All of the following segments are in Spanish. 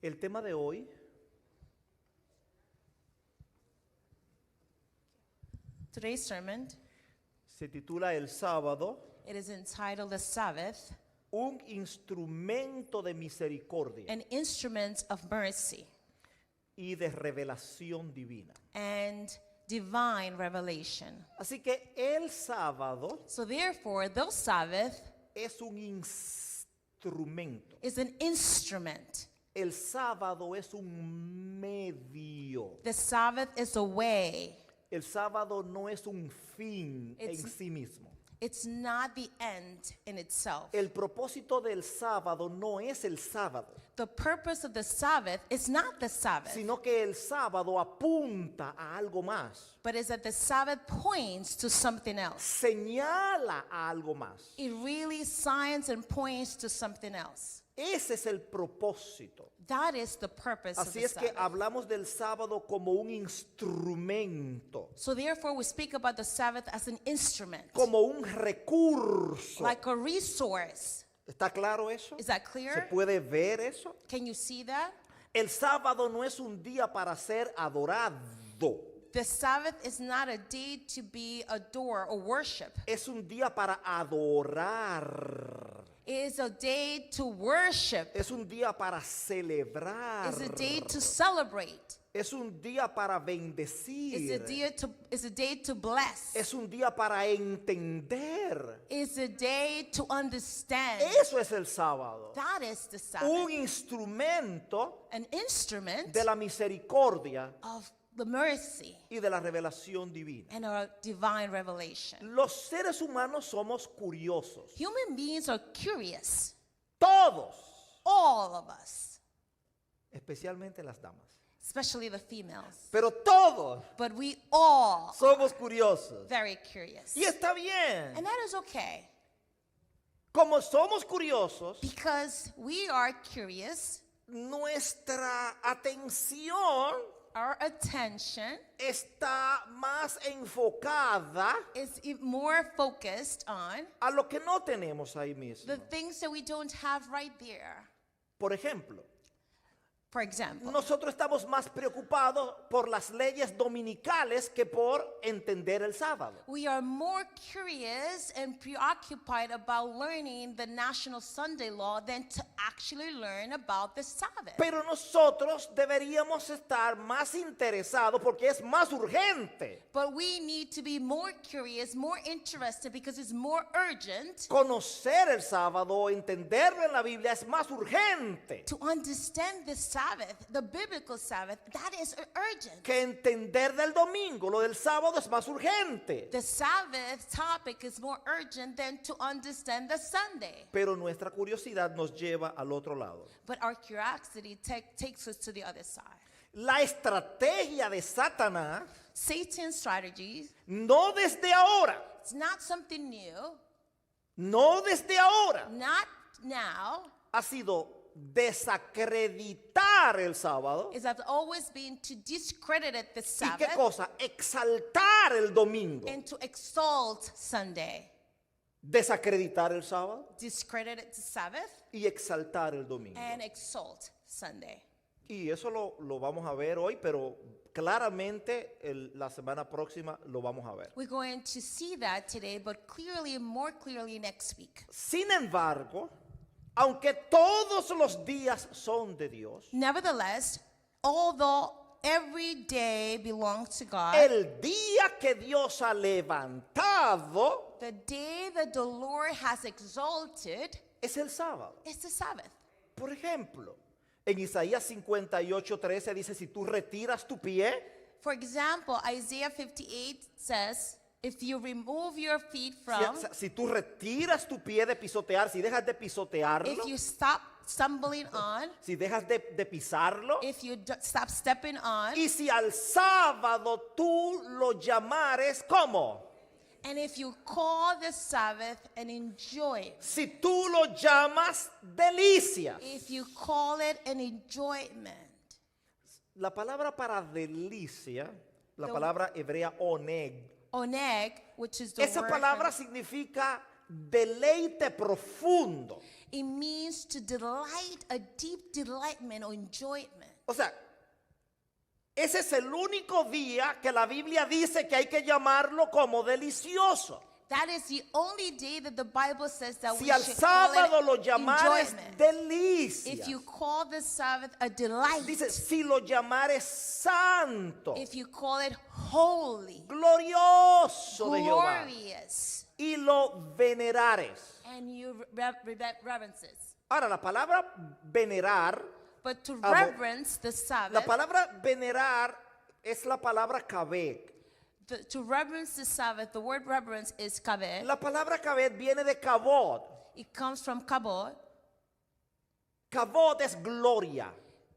El tema de hoy Today's sermon, se titula El sábado, it is entitled The Sabbath, un instrumento de misericordia an instrument of mercy y de revelación divina. and divine revelation. Así que el sábado So therefore, the Sabbath es un instrumento. is an instrument. El sábado es un medio. The Sabbath is a way. El sábado no es un fin en It's- sí mismo. It's not the end in itself. El propósito del sábado no es el sábado, The purpose of the Sabbath is not the Sabbath, sino que el sábado apunta a algo más, but is that the Sabbath points to something else. señala a algo más. It really signs and points to something else. Ese es el propósito. That is the purpose of Así the es que Sabbath. hablamos del sábado como un instrumento, So therefore, we speak about the Sabbath as an instrument, como un recurso. like a resource. ¿Está claro eso? Is that ¿Se clear? puede ver eso? Can you see that? El sábado no es un día para ser adorado. The Sabbath is not a day to be adored or worship. Es un día para adorar. It is a day to worship. Es un día para celebrar. It's a day to celebrate. Es un día para It's a bendecir. day to bless. Es un día para entender. It's a day to understand. Eso es el sábado. That is the Sabbath. Un instrumento An instrument de la misericordia of the mercy y de la revelación divina. and our divine revelation. Los seres humanos somos curiosos. Human beings are curious. Todos. All of us, Especialmente las damas. especially the females. Pero todos But we all somos curiosos. very curious. Y está bien. And that is okay. Como somos curiosos, Because we are curious, nuestra atención our attention está más enfocada is more focused on a lo que no tenemos ahí mismo. the things that we don't have right there. Por ejemplo, For example, nosotros estamos más preocupados por las leyes dominicales que por entender el sábado. we are more curious and preoccupied about learning the national Sunday law than to actually learn about the Sabbath. Pero nosotros deberíamos estar más interesados porque es más urgente But we need to be more curious, more interested, because it's more urgent conocer el sábado, entenderlo en la Biblia es más urgente to understand the Sabbath, the biblical Sabbath. That is urgent. que entender del domingo. Lo del sábado es más urgente. The Sabbath topic is more urgent than to understand the Sunday. Pero nuestra curiosidad nos lleva al otro lado. But our curiosity takes us to the other side. La estrategia de Satanás, Satan's strategy, no desde ahora, it's not something new, no desde ahora, not now. ha sido desacreditar el sábado. It has always been to discredit the ¿Y qué Sabbath cosa? Exaltar el domingo. and to exalt Sunday. Desacreditar el sábado Discredit the Sabbath y exaltar el domingo. and exalt Sunday. Y eso lo vamos a ver hoy, pero claramente la semana próxima lo vamos a ver. We're going to see that today, but clearly, more clearly next week. Sin embargo, aunque todos los días son de Dios, Nevertheless, although every day belongs to God, el día que Dios ha levantado the day that the Lord has exalted es el sábado. is the Sabbath. Por ejemplo, en Isaías 58:13 dice, si tú retiras tu pie, For example, Isaiah 58 says, if you remove your feet from, si tú retiras tu pie de pisotear, si dejas de pisotearlo, if you stop stumbling on, si dejas de pisarlo, if you stop stepping on, y si al sábado tú lo llamares, ¿cómo? and if you call the Sabbath and enjoy it, Si tú lo llamas delicia. if you call it an enjoyment. La palabra para delicia, la The- palabra hebrea oneg, Oneg, which is the esa word palabra for- significa deleite profundo. It means to delight, a deep delightment or enjoyment. O sea, ese es el único día que la Biblia dice que hay que llamarlo como delicioso. That is the only day that the Bible says that Si we al should call sábado lo it llamares enjoyment. delicia, If you call the Sabbath a delight, dice, si lo llamares santo, if you call it holy, glorioso de Jehová, glorious, y lo venerares. and you reverences. Ahora, la palabra venerar, But to Amor. reverence the la Sabbath, palabra venerar es la palabra kabed. to reverence the Sabbath, the word reverence is kabed. La palabra kabed viene de kabod. It comes from kabod. Kabod es gloria.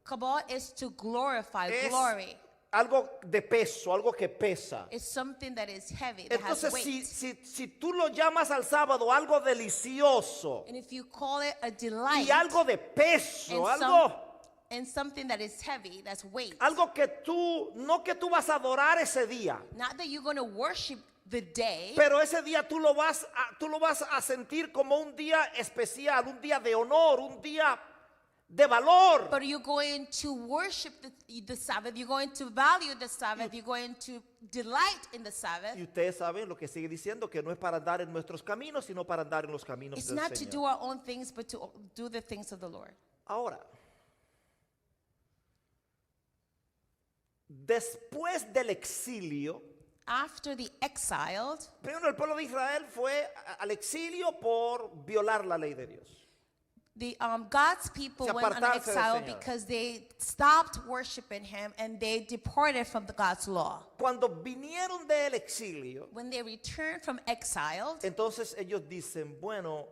Kabod is to glorify, Es glory. algo de peso, algo que pesa. It's something that is heavy, that has Entonces, weight. si tú lo llamas al sábado algo delicioso And if you call it a delight, y algo de peso, and, and something that is heavy, that's weight. algo que tú, no que tú vas a adorar ese día, Not that you're going to worship the day, pero ese día tú lo vas a sentir como un día especial, un día de honor, un día de valor. but you're going to worship the Sabbath, you're going to value the Sabbath, you're going to delight in the Sabbath. Y ustedes saben lo que sigue diciendo, que no es para andar en nuestros caminos, sino para andar en los caminos It's del not to do Señor. our own things, but to do the things of the Lord. Ahora, después del exilio, After the exiled, primero el pueblo de Israel fue al exilio por violar la ley de Dios. God's people Se went on apartarse del exile Señor. because they stopped worshiping Him and they departed from God's law. Cuando vinieron del exilio, When they returned from exile, entonces ellos dicen, bueno,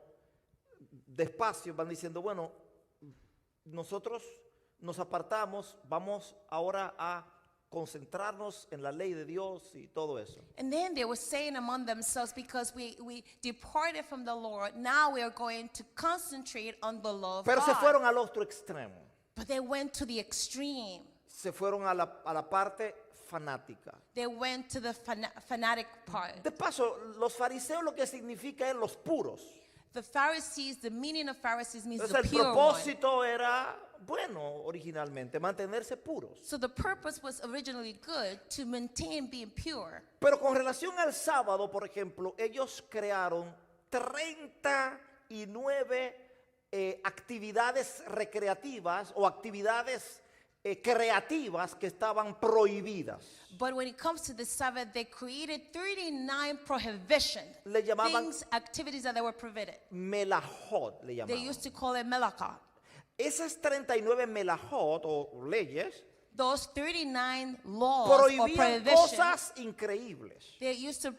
despacio van diciendo, bueno, nosotros nos apartamos, vamos ahora a concentrarnos en la ley de Dios y todo eso. and then they were saying among themselves, because we departed from the Lord, now we are going to concentrate on the law of Pero se God. fueron al otro extremo, But they went to the extreme. se fueron a la parte fanática. They went to the fanatic part. De paso, los fariseos lo que significa es los puros. The Pharisees, the meaning of Pharisees means Entonces the el pure one. propósito era bueno originalmente, mantenerse puros. So the purpose was originally good, to maintain being pure. Pero con relación al sábado, por ejemplo, ellos crearon 39 actividades recreativas o actividades creativas que estaban prohibidas. But when it comes to the Sabbath, they created 39 prohibitions, Le llamaban activities that they were prohibited. melajot, le They llamaban. used to call it melachot. Esas 39 melajot o leyes Those 39 laws or prohibían prohibitions, cosas increíbles. they used to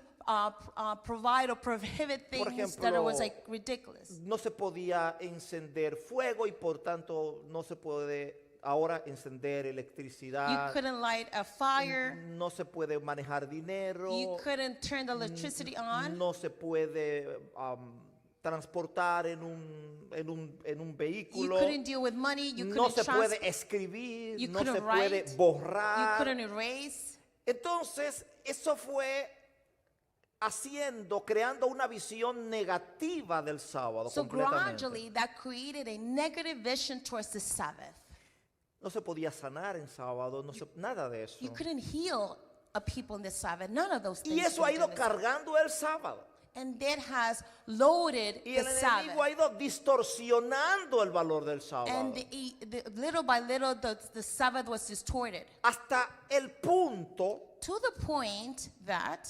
provide or prohibit Por things that ejemplo, was like ridiculous. No se podía encender fuego y por tanto no se puede ahora encender You electricidad. couldn't light a fire. No se puede manejar dinero. You couldn't turn the electricity on. No se puede transportar en un You vehículo. couldn't deal with money. You No couldn't se puede transport. escribir. You No se couldn't puede write. You borrar. couldn't erase. Entonces, eso fue creando una visión negativa del sábado So completamente. gradually, that created a negative vision towards the Sabbath. No se podía sanar en sábado, nada de eso. You couldn't heal a people in the Sabbath. None of those things. Y eso were ha ido done in the Sabbath. cargando el sábado. And that has loaded Y the el enemigo Sabbath. ha ido distorsionando el valor del sábado. And little by little, the Sabbath was distorted Hasta el punto to the point that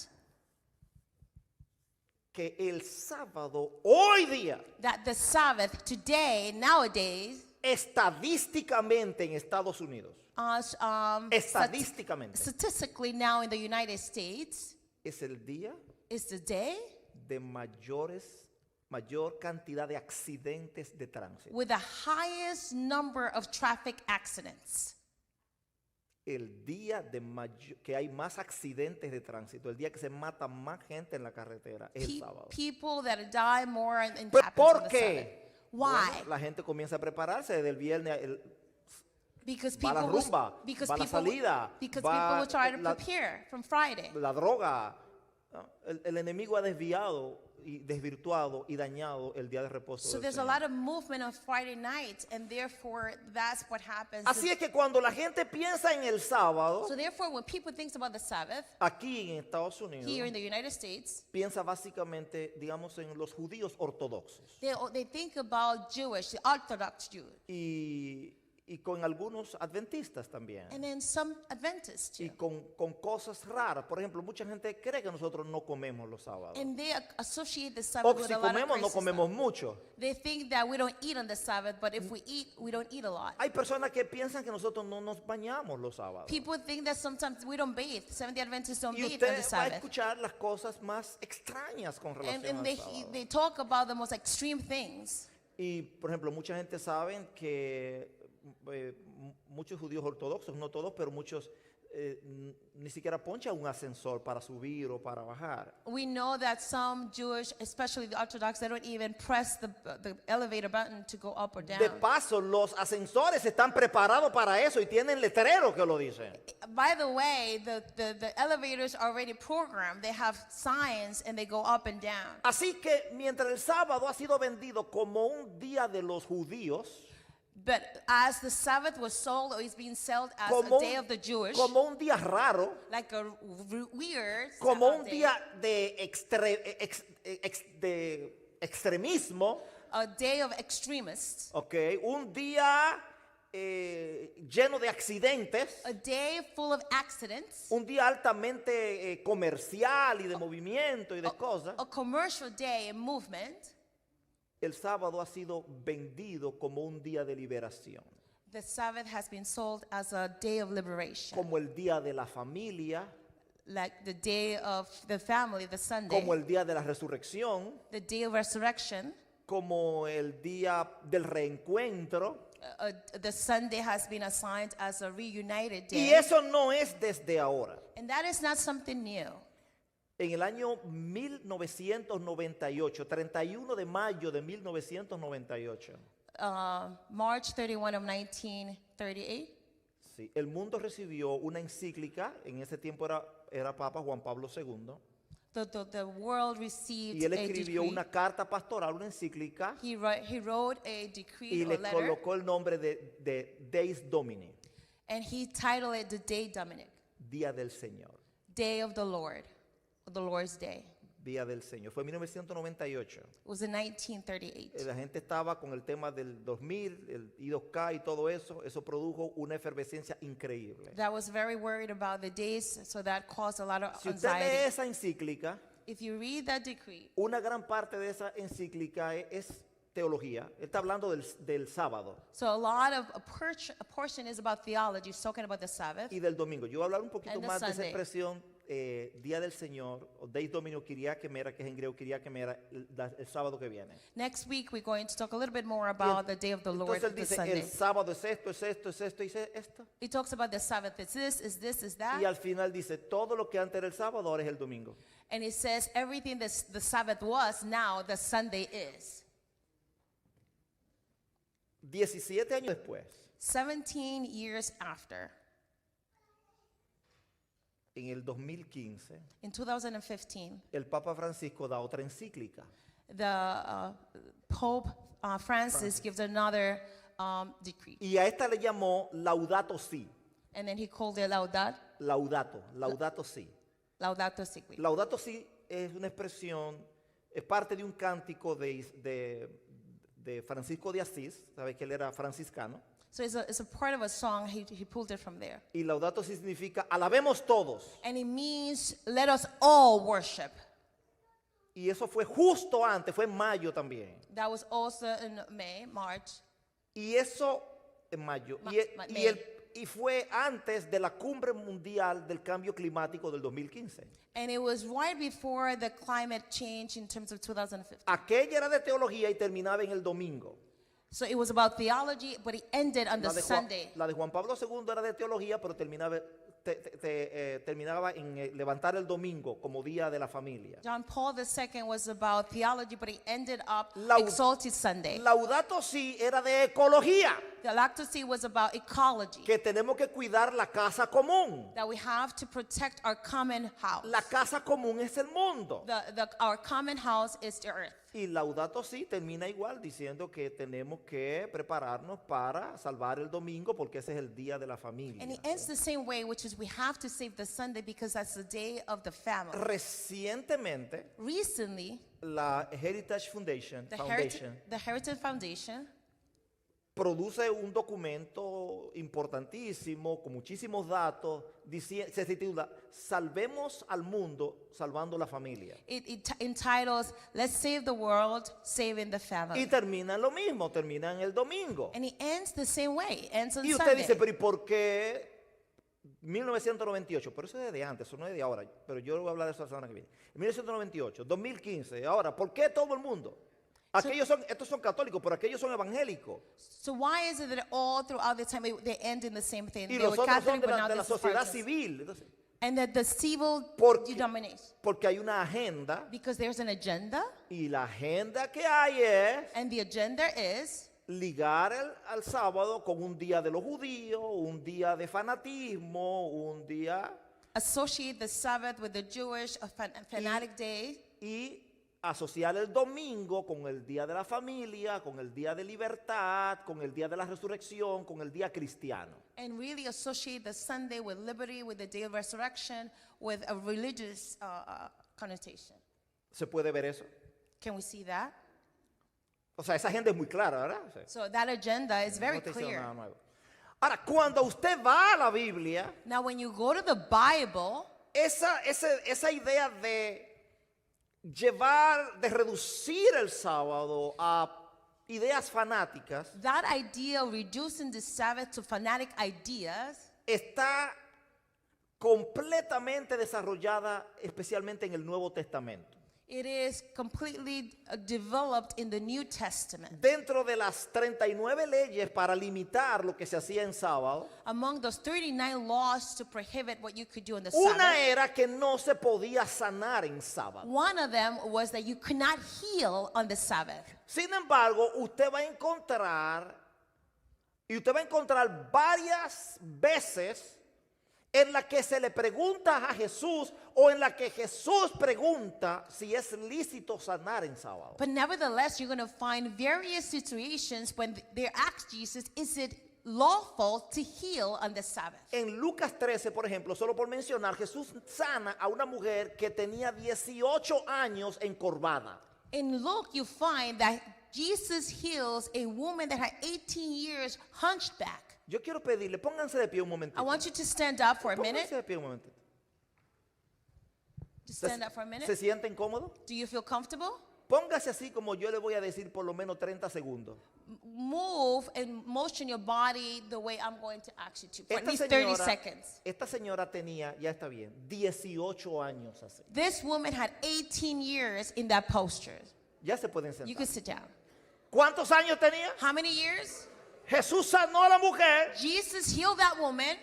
que el sábado hoy día, the Sabbath today, nowadays, estadísticamente en Estados Unidos, estadísticamente, statistically now in the United States, es el día is the day de mayor cantidad de accidentes de tránsito. with the highest number of traffic accidents. El día que hay más accidentes de tránsito, el día que se mata más gente en la carretera, es el sábado. People that die more in ¿Pero happens por on the qué? Sabbath. Why? Bueno, la gente comienza a prepararse desde el viernes, Because va la people rumba, because va la people salida, because va people will try to la- prepare from Friday. la droga. ¿No? El enemigo ha desviado y desvirtuado y dañado el día de reposo So del there's a Señor. lot of movement on Friday night, and therefore that's what happens. Así es que cuando la gente piensa en el sábado, So therefore, when people think about the Sabbath aquí en Estados Unidos, here in the United States, piensa básicamente, digamos, en los judíos ortodoxos they think about Jewish, the Orthodox Jews, y con algunos adventistas también. and then some Adventists Y too. con cosas raras. Por ejemplo, mucha gente cree que nosotros no comemos los sábados. And they associate the O Sabbath que with si a lot of comemos, no crazy comemos stuff. mucho. They think that we don't eat on the Sabbath, but if we eat, we don't eat a lot. Hay personas que piensan que nosotros no nos bañamos los sábados. People think that sometimes we don't bathe. Seventh-day Adventists don't Y bathe on usted the va a Sabbath. escuchar las cosas más extrañas con relación And al they, sábado. they talk about the most extreme things. Y, por ejemplo, mucha gente sabe que muchos judíos ortodoxos, no todos, pero muchos ni siquiera ponchan un ascensor para subir o para bajar. We know that some Jewish, especially the Orthodox, they don't even press the elevator button to go up or down. De paso, los ascensores están preparados para eso y tienen letreros que lo dicen. By the way, the elevators are already programmed. They have signs and they go up and down. Así que mientras el sábado ha sido vendido como un día de los judíos, But as the Sabbath was sold, or is being sold as como a day of the Jewish, como un día raro, like a weird como Sabbath un day, día de extremismo, a day of extremists, ¿ok? Un día lleno de accidentes, a day full of accidents, un día altamente comercial y de movimiento y de cosas. a commercial day and movement. El sábado ha sido vendido como un día de liberación, The Sabbath has been sold as a day of liberation, como el día de la familia, like the day of the family, the Sunday, como el día de la resurrección, the day of resurrection. como el día del reencuentro. The Sunday has been assigned as a reunited Y day. eso no es desde ahora. And that is not something new. En el año 1998, 31 de mayo de 1998, March 31 of 1938, sí, el mundo recibió una encíclica, en ese tiempo era Papa Juan Pablo II, the world received y él a escribió decree. una carta pastoral, una encíclica, He wrote a decree y or le letter, colocó el nombre de Deis Domini, and he titled it the Day Dominic, Día del Señor, Day of the Lord, or the Lord's Day. Día del Señor. Fue en 1998. It was in 1938. La gente estaba con el tema del 2000, el I2K y todo eso. Eso produjo una efervescencia increíble. That was very worried about the days, so that caused a lot of Si usted lee anxiety. esa encíclica, If you read that decree, una gran parte de esa encíclica es teología. Él está hablando del sábado so a lot of a portion is about theology, it's talking about the Sabbath. y del domingo. Yo voy a hablar un poquito And the más de esa Sunday. expresión Día del Señor, o Deis Domino Kyriake Mera, que es en griego Kyriake Mera, el sábado que viene. Next week, we're going to talk a little bit more about the day of the Lord, Entonces él the dice, Sunday. el sábado es esto, es esto, es esto, y es esto. It talks about the Sabbath. It's this, is this, is that. Y al final dice, todo lo que antes era el sábado, ahora es el domingo. And it says everything that the Sabbath was, now the Sunday is. 17 años después, 17 years after, en el 2015, in 2015, el Papa Francisco da otra encíclica. the Pope Francis gives another decree. Y a esta le llamó Laudato Si. And then he called it Laudato Si. Laudato Si. Laudato Si es una expresión, es parte de un cántico de Francisco de Asís, sabe que él era franciscano. So it's a part of a song, he pulled it from there. Y Laudato Si significa alabemos todos. And it means, let us all worship. Y eso fue justo antes, fue en mayo también. That was also in March. Y eso en mayo. Y fue antes de la cumbre mundial del cambio climático del 2015. And it was right before the climate change in terms of 2015. Aquella era de teología y terminaba en el domingo. So it was about theology, but it ended on the La de Sunday. Juan Pablo II era de teología, pero terminaba terminaba en levantar el domingo como día de la familia. John Paul II was about theology, but he ended up Laud- exalting Sunday. Laudato Si era de ecología, The Laudato Si was about ecology, que tenemos que cuidar la casa común. that we have to protect our common house. La casa común es el mundo. Our common house is the earth. Y Laudato Si termina igual diciendo que tenemos que prepararnos para salvar el domingo porque ese es el día de la familia. And it ends the same way, which is we have to save the Sunday because that's the day of the family. Recientemente, Recently, la Heritage Foundation, the Heritage Foundation produce un documento importantísimo con muchísimos datos, se titula Salvemos al mundo salvando la familia. it entitles "Let's Save the World, Saving the Y Family," termina lo mismo, termina en el domingo. and it ends the same way. It ends on Y usted Sunday. dice, pero ¿y por qué 1998? Pero eso es de antes, eso no es de ahora. Pero yo voy a hablar de eso la semana que viene. 1998, 2015, ahora, ¿por qué todo el mundo? Estos son católicos, pero aquellos son evangélicos. So why is it that all throughout the time they end in the same thing? Y They were los otros son Catholic, but now de la this is sociedad Protestant. civil. Entonces, And that the civil Porque- domination, porque hay una agenda, because there's an agenda, y la agenda que hay es and the agenda is ligar al sábado con un día de los judíos, un día de fanatismo, un día associate the Sabbath with the Jewish fanatic day, y asociar el domingo con el día de la familia, con el día de libertad, con el día de la resurrección, con el día cristiano. and really associate the Sunday with liberty, with the day of resurrection, with a religious connotation. ¿Se puede ver eso? Can we see that? O sea, esa agenda es muy clara, ¿verdad? O sea, So that agenda is very no estoy diciendo clear. nada nuevo. Ahora, cuando usted va a la Biblia, Now, when you go to the Bible, esa idea de de reducir el sábado a ideas fanáticas, that idea of reducing the Sabbath to fanatic ideas está completamente desarrollada, especialmente en el Nuevo Testamento. it is completely developed in the New Testament. Dentro de las 39 leyes para limitar lo que se hacía en sábado, Among those 39 laws to prohibit what you could do on the una Sabbath, era que no se podía sanar en sábado. one of them was that you could not heal on the Sabbath. Sin embargo, usted va a encontrar varias veces en la que se le pregunta a Jesús o en la que Jesús pregunta si es lícito sanar en sábado. But nevertheless, you're going to find various situations when they ask Jesus, is it lawful to heal on the Sabbath? En Lucas 13, por ejemplo, solo por mencionar, Jesús sana a una mujer que tenía 18 años encorvada. In Luke, you find that Jesus heals a woman that had 18 years hunchback. Yo quiero pedirle, pónganse de pie un I momentito. want you to stand up for a minute. Pónganse de pie un momentito. Just stand up for a minute. ¿Se sienten cómodos? Do you feel comfortable? Póngase así como yo le voy a decir por lo menos 30 segundos. Move and motion your body the way I'm going to ask you to for at least 30 seconds. Esta señora tenía, ya está bien, 18 años así. This woman had 18 years in that posture. Ya se pueden You sentar. can sit down. ¿Cuántos años tenía? How many years? Jesús sanó a la mujer. Jesus healed that woman.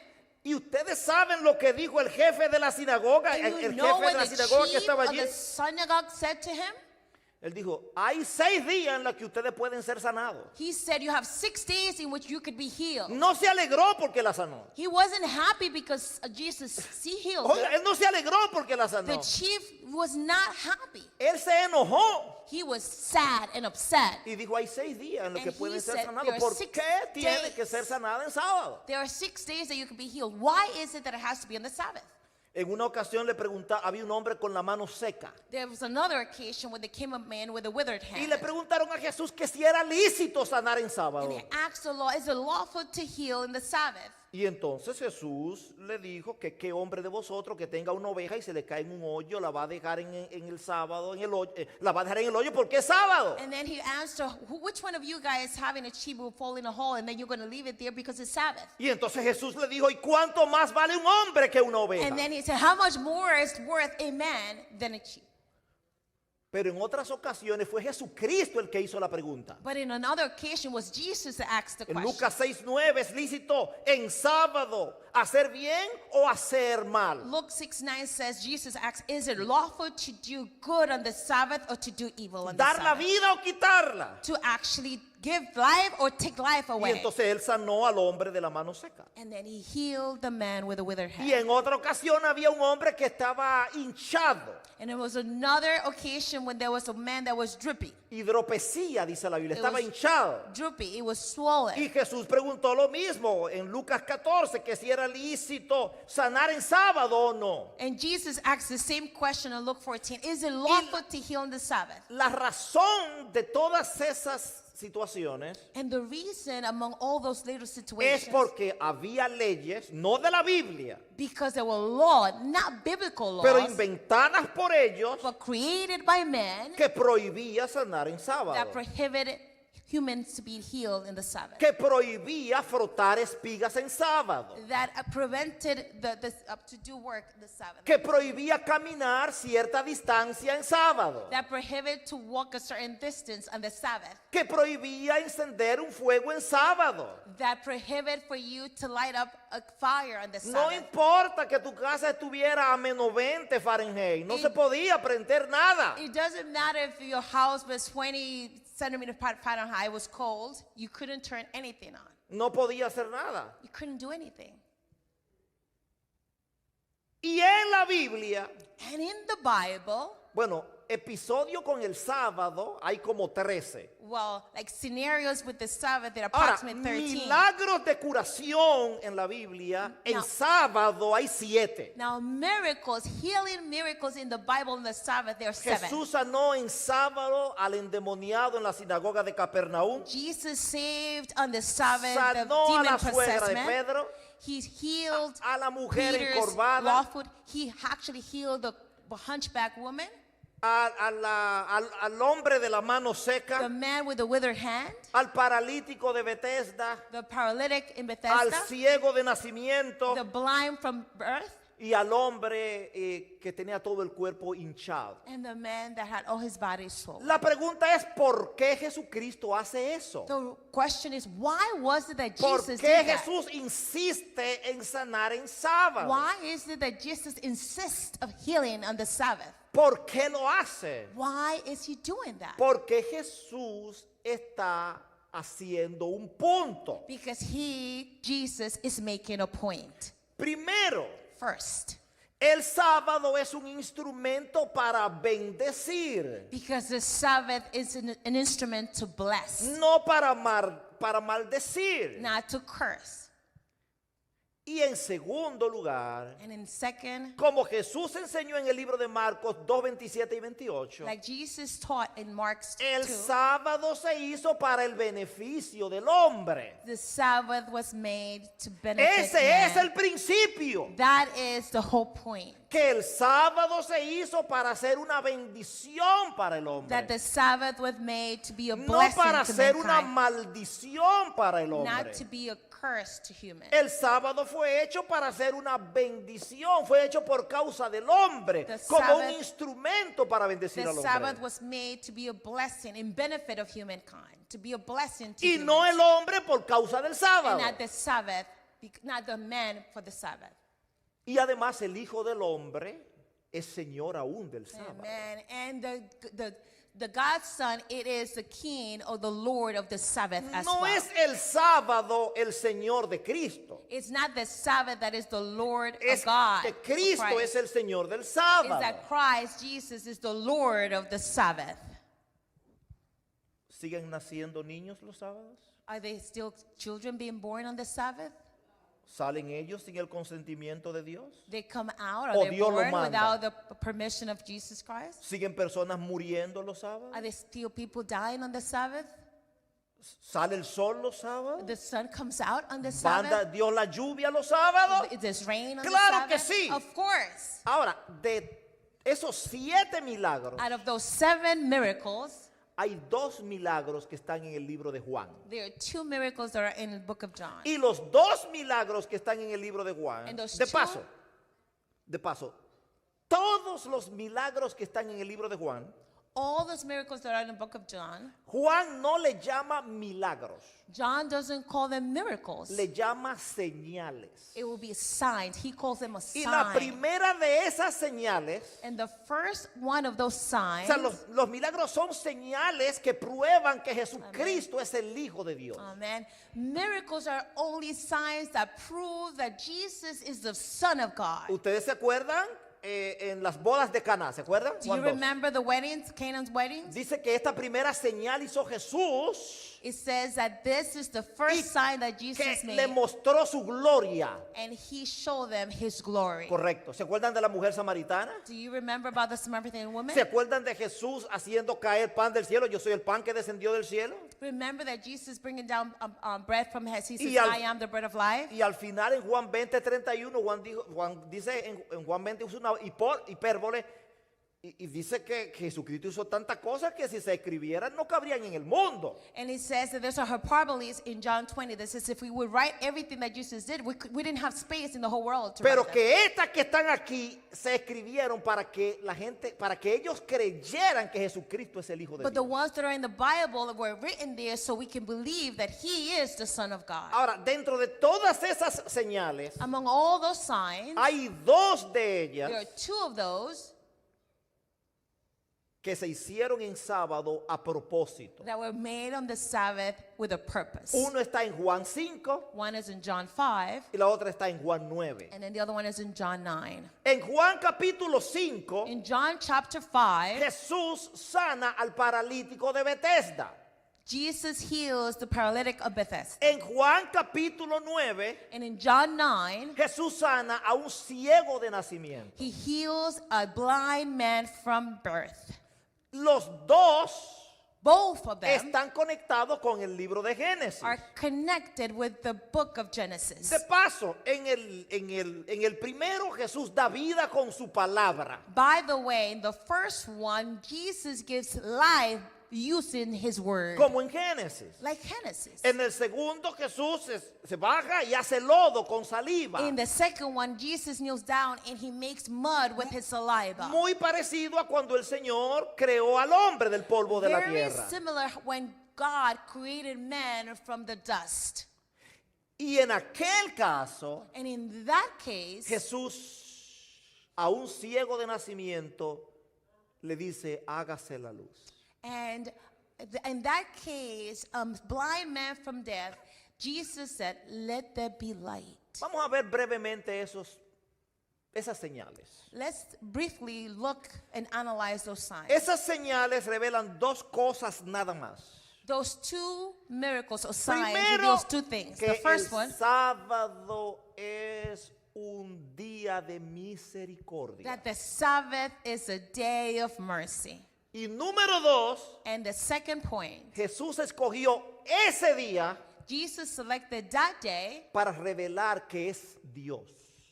Y ustedes saben lo que dijo el jefe de la sinagoga, And you el know jefe de la what the sinagoga que chief estaba of allí. the synagogue said to him? Él dijo, hay 6 días en los que ustedes pueden ser sanados. He said, you have 6 days in which you could be healed. No se alegró porque la sanó. He wasn't happy because Jesus healed Oiga, her. él no se alegró porque la The sanó. chief was not happy. Él se enojó He was sad and upset. y dijo, hay 6 días en los And que he pueden ser said, sanados. there are ¿Por 6 qué tiene que days. ser sanada en sábado? There are 6 days that you can be healed. Why is it that it has to be on the Sabbath? En una ocasión le preguntaba, había un hombre con la mano seca. There was another occasion when there came a man with a withered Y hand. le preguntaron a Jesús que si era lícito sanar en sábado. And he asked the Lord, is it lawful to heal in the Sabbath? Y entonces Jesús le dijo que qué hombre de vosotros que tenga una oveja y se le cae en un hoyo, la va a dejar en el sábado, en el hoyo, la va a dejar en el hoyo porque es sábado. And then he answered, which one of you guys having a sheep will fall in a hole and then you're going to leave it there because it's Sabbath? Y entonces Jesús le dijo, ¿y cuánto más vale un hombre que una oveja? And then he said, how much more is worth a man than a sheep? Pero en otras ocasiones fue Jesucristo el que hizo la pregunta. But in another occasion was Jesus that asked the En question. Lucas 6:9 es lícito en sábado hacer bien o hacer mal. Luke 6:9 says, Jesus asked, is it lawful to do good on the Sabbath or to do evil on the Dar la Sabbath? vida o quitarla. To actually give life or take life Y away. entonces él sanó al hombre de la mano seca. And then he healed the man with a withered hand. Y en otra ocasión había un hombre que estaba hinchado. And there was another occasion when there was a man that was droopy. Hidropesía, dice la Biblia, estaba was- hinchado. Droopy, it was swollen. Y Jesús preguntó lo mismo en Lucas 14, que si era lícito sanar en sábado o no. And Jesus asked the same question in Luke 14. Is it lawful to heal on the Sabbath? La razón de todas esas situaciones And the reason among all those little es situations, porque había leyes, no de la Biblia, because there were laws, not biblical pero laws, inventadas por ellos, but created by men que prohibía sanar en that sábado, prohibited humans to be healed in the Sabbath. que prohibía frotar espigas en sábado, That prevented to do work the Sabbath. que prohibía caminar cierta distancia en sábado, That prohibited to walk a certain distance on the Sabbath. que prohibía encender un fuego en sábado. That prohibited for you to light up a fire on the No Sabbath. importa que tu casa estuviera a menos 20 Fahrenheit, no se podía prender nada. It doesn't matter if your house was 20 centimeters Fahrenheit, it was cold, you couldn't turn anything on. No podía hacer nada. You couldn't do anything. Y en la Biblia, And in the Bible, bueno, episodio con el sábado hay como 13. well, like scenarios with the Sabbath, there are Ahora, approximately 13. milagros de curación en la Biblia, en No. sábado hay 7. Now, miracles, healing miracles in the Bible on the Sabbath, there are 7. Jesús sanó en sábado al endemoniado en la sinagoga de Capernaum. Jesus saved on the Sabbath the Sanó a la demon-possessed suegra de man. Pedro. He healed A la mujer Peter's encorvada. lawful. He actually healed the hunchback woman, Al hombre de la mano the seca, man with the withered hand, al paralítico de Bethesda, the paralytic in al Bethesda, ciego de nacimiento the blind from birth, y al hombre que tenía todo el cuerpo hinchado. and the man that had all his body swollen. La pregunta es, ¿por qué Jesucristo hace eso? The question is, why was it that ¿Por Jesus qué did that? Jesús insiste en sanar en sábado? Why is it that Jesus insists of healing on the Sabbath? ¿Por qué lo hace? Why is he doing that? Porque Jesús está haciendo un punto. Because Jesus, is making a point. Primero, First, el sábado es un instrumento para bendecir, because the Sabbath is an instrument to bless, no para maldecir. not to curse. Y en segundo lugar, And in second, como Jesús enseñó en el libro de Marcos 2, 27 y 28, like Jesus taught in Mark el 2, sábado se hizo para el beneficio del hombre. the Sabbath was made to benefit Ese es man. el principio. That is the whole point. Que el sábado se hizo para hacer una bendición para el hombre. That the Sabbath was made to be a No blessing para to ser una mankind, maldición para el hombre. not to be a curse to humans. El sábado fue hecho para hacer una bendición, fue hecho por causa del hombre, The como un Sabbath- instrumento para bendecir The al Sabbath hombre. was made to be a blessing in benefit of humankind, to be a blessing to Y humans. no el hombre por causa del sábado. And not the Sabbath, not the man for the Sabbath. Y además el Hijo del Hombre es Señor aún del sábado. Amen. And the God's Son, it is the King or the Lord of the Sabbath as No well. es el sábado el Señor de Cristo. It's not the Sabbath that is the Lord Es of God. que Cristo Christ. es el Señor del It's sábado. that Christ, Jesus, is the Lord of the Sabbath. ¿Siguen naciendo niños los sábados? Are they still children being born on the Sabbath? ¿Salen ellos sin el consentimiento de Dios? They come out, O are they Dios lo born manda. without the permission of Jesus Christ? ¿Siguen personas muriendo los sábados? Are there still people dying on the Sabbath? ¿Sale el sol los sábados? The sun comes out on the ¿Manda Sabbath? Dios la lluvia los sábados? There's rain on Claro the que Sabbath? sí. Of course. Ahora, de esos 7 milagros, Out of those 7 miracles, hay 2 milagros que están en el libro de Juan. there are 2 miracles that are in the book of John. Y los 2 milagros que están en el libro de Juan, And those de two- paso, todos los milagros que están en el libro de Juan all those miracles that are in the book of John, Juan no le llama milagros, John doesn't call them miracles. le llama señales. It will be signs. He calls them a Y la sign. primera de esas señales, And the first one of those o signs, sea, los milagros son señales que prueban que Jesucristo es el Hijo de Dios. amen, miracles are only signs that prove that Jesus is the Son of God. ¿Ustedes se acuerdan en las bodas de Caná? ¿Se acuerdan? Do you Juan 2. remember the weddings, Canaan's weddings? Dice que esta primera señal hizo Jesús It says that this is the first sign that Jesus que le made, mostró su gloria. and he showed them his glory. Correcto. ¿Se acuerdan de la mujer samaritana? Do you remember about the Samaritan woman? ¿Se acuerdan de Jesús haciendo caer pan del cielo? Yo soy el pan que descendió del cielo. Remember that Jesus bringing down bread from heaven. He says, Y al- I am the bread of life. Y al final en Juan 20:31, Juan dice en Juan 20 usa una hipérbole y dice que Jesucristo hizo tantas cosas que si se escribieran no cabrían en el mundo. And it says that there's a hyperbole in John 20 that says if we would write everything that Jesus did, we didn't have space in the whole world to Pero write them. que estas que están aquí se escribieron para que la gente, para que ellos creyeran que Jesucristo es el Hijo de But the Dios. ones that are in the Bible were written there so we can believe that he is the Son of God. Ahora, dentro de todas esas señales, Among all those signs, hay dos de there are ellas two of those que se hicieron en sábado a propósito. that were made on the Sabbath with a purpose. Uno está en Juan 5 One is in John 5, y la otra está en Juan 9. and then the other one is in John 9. En Juan capítulo 5, In John chapter 5, Jesús sana al paralítico de Bethesda. Jesus heals the paralytic of Bethesda. En Juan capítulo 9, And in John 9, Jesús sana a un ciego de nacimiento. he heals a blind man from birth. Los dos Both of them están conectados con el libro de Génesis. are connected with the book of Genesis. De paso, en el primero Jesús da vida con su palabra. By the way, in the first one, Jesus gives life using his word, Como en Génesis. like Genesis. En el segundo Jesús se baja y hace lodo con saliva. In the second one, Jesus kneels down and he makes mud with his saliva. Muy parecido a cuando el Señor creó al hombre del polvo de la Very tierra. similar when God created man from the dust. Y en aquel caso, And in that case, Jesús a un ciego de nacimiento le dice, hágase la luz. and in that case, blind man from death, Jesus said, let there be light. Vamos a ver brevemente esas señales. Let's briefly look and analyze those signs. Esas señales revelan dos cosas nada más. Those two miracles or signs Primero, reveals two things. que The first el one, sábado es un día de misericordia. that the Sabbath is a day of mercy. Y número dos, And the second point, Jesús escogió ese día Jesus selected that day para revelar que es Dios.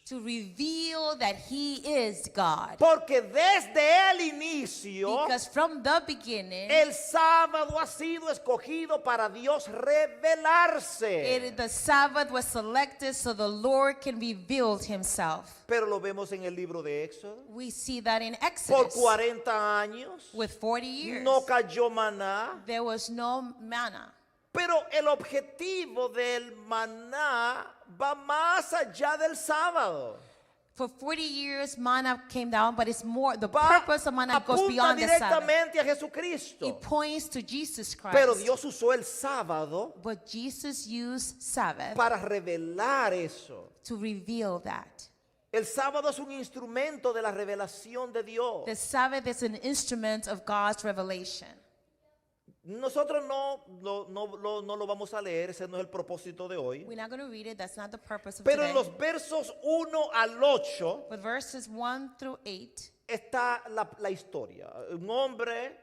to reveal that he is God. Porque desde el inicio, Because from the beginning, el sábado ha sido escogido para Dios revelarse. the Sabbath was selected so the Lord can reveal himself. Pero lo vemos en el libro de Éxodo. We see that in Por Exodus. 40 años With 40 years, no cayó maná. there was no manna. Pero el objetivo del maná va más allá del sábado. For 40 years, manna came down, but it's more, the Va, purpose of manna goes apunta beyond the Sabbath. directamente a Jesucristo. It points to Jesus Christ. Pero Dios usó el sábado But Jesus used Sabbath para revelar eso. to reveal that. El sábado es un instrumento de la revelación de Dios. The Sabbath is an instrument of God's revelation. Nosotros no lo vamos a leer, ese no es el propósito de hoy. We're not going to read it. That's not the purpose of Pero today. en los versos 1 al 8 But verses 1 through 8, está la historia. Un hombre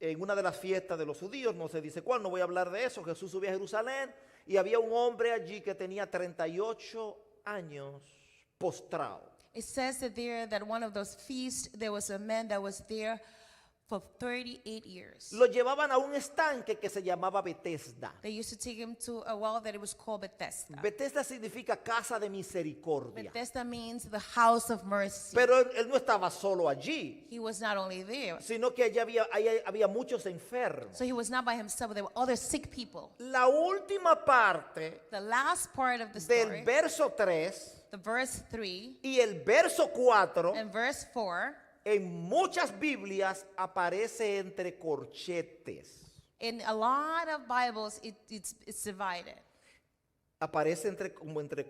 en una de las fiestas de los judíos, no se dice cuál, no voy a hablar de eso, Jesús subía a Jerusalén y había un hombre allí que tenía 38 años postrado. it says that there that one of those feasts, there was a man that was there for 38 years. Lo llevaban a un estanque que se llamaba Betesda. They used to take him to a well that it was called Bethesda. Betesda significa casa de misericordia. Bethesda means the house of mercy. Pero él no estaba solo allí, He was not only there, sino que allí había muchos enfermos. so he was not by himself. There were other sick people. La última parte The last part of the del story, verso 3 the verse 3 y el verso 4, and verse 4, en muchas Biblias aparece entre corchetes. in a lot of Bibles, it's divided. Aparece como entre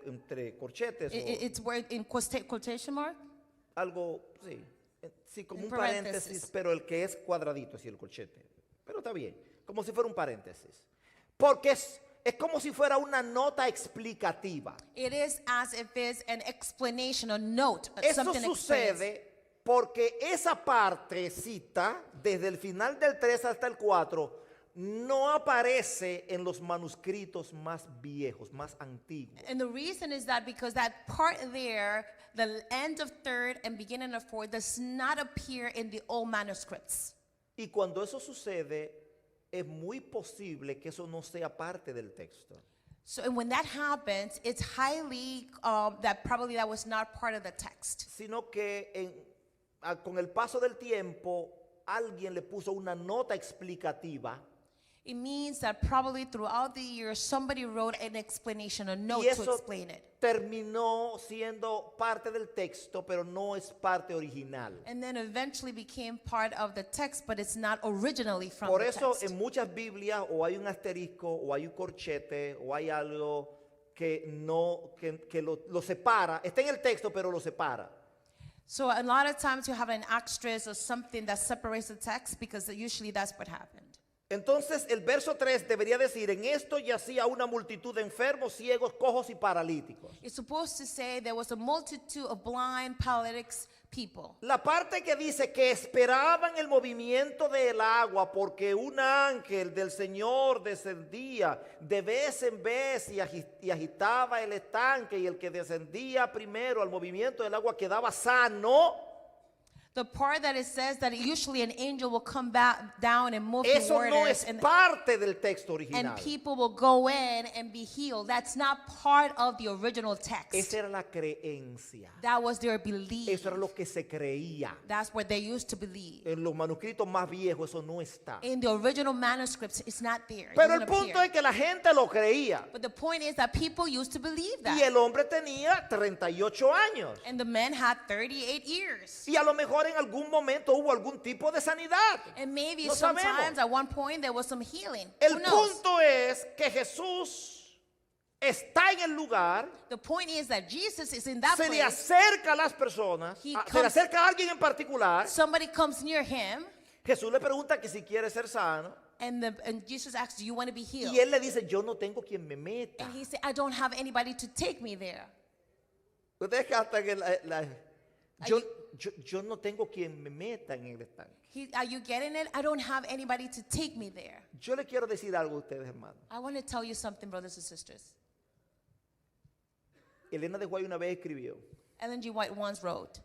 corchetes It's where in quotation mark. o algo, sí. Sí, como En un paréntesis, paréntesis. pero el que es cuadradito, así el corchete. Pero está bien, como si fuera un paréntesis. Porque es como si fuera una nota explicativa. It is as if it's an explanation, a note, Eso something explains. sucede porque esa partecita, desde el final del 3 hasta el 4, no aparece en los manuscritos más viejos, más antiguos. And the reason is that because that part there, the end of third and beginning of fourth, does not appear in the old manuscripts. Y cuando eso sucede, es muy posible que eso no sea parte del texto. So and when that happens, it's highly that probably that was not part of the text. Sino que con el paso del tiempo, alguien le puso una nota explicativa. It means that probably throughout the years, somebody wrote an explanation, a note Y to eso explain it. terminó siendo parte del texto, pero no es parte original. And then eventually became part of the text, but it's not originally from Por the eso text. en muchas Biblias o hay un asterisco o hay un corchete o hay algo que no que lo separa. Está en el texto, pero lo separa. So a lot of times you have an asterisk or something that separates the text because usually that's what happened. Entonces el verso 3 debería decir: en esto yacía una multitud de enfermos, ciegos, cojos y paralíticos. It's supposed to say there was a multitude of blind, paralytics people. La parte que dice que esperaban el movimiento del agua porque un ángel del Señor descendía de vez en vez y agitaba el estanque, y el que descendía primero al movimiento del agua quedaba sano. The part that it says that usually an angel will come back down and move the Eso no waters es and parte del texto original. people will go in and be healed. That's not part of the original text. Esa era la creencia. That was their belief. Eso era lo que se creía. That's what they used to believe. En los manuscritos más viejos eso no está. In the original manuscripts, it's not there. It Pero el doesn't punto appear. es que la gente lo creía. But the point is that people used to believe that. Y el hombre tenía 38 años. And the men had 38 years. Y a lo mejor en algún momento hubo algún tipo de sanidad. And maybe No sometimes sabemos. at one point there was some healing. El Who knows? punto es que Jesús está en el lugar, The point is that Jesus is in that se le place. acerca a las personas, He se le comes- acerca a alguien en particular. Somebody comes near him, Jesús le pregunta que si quiere ser sano. and Jesus asks, "Do you want to be healed?" Y él le dice: yo no tengo quien me meta. And he said, "I don't have anybody to take me there." Ustedes captan que yo no tengo quien me meta en el estanque. Are you getting it? I don't have anybody to take me there. Yo le quiero decir algo a ustedes, hermanos. I want to tell you something, brothers and sisters. Elena de Guay una vez escribió Ellen G. White once wrote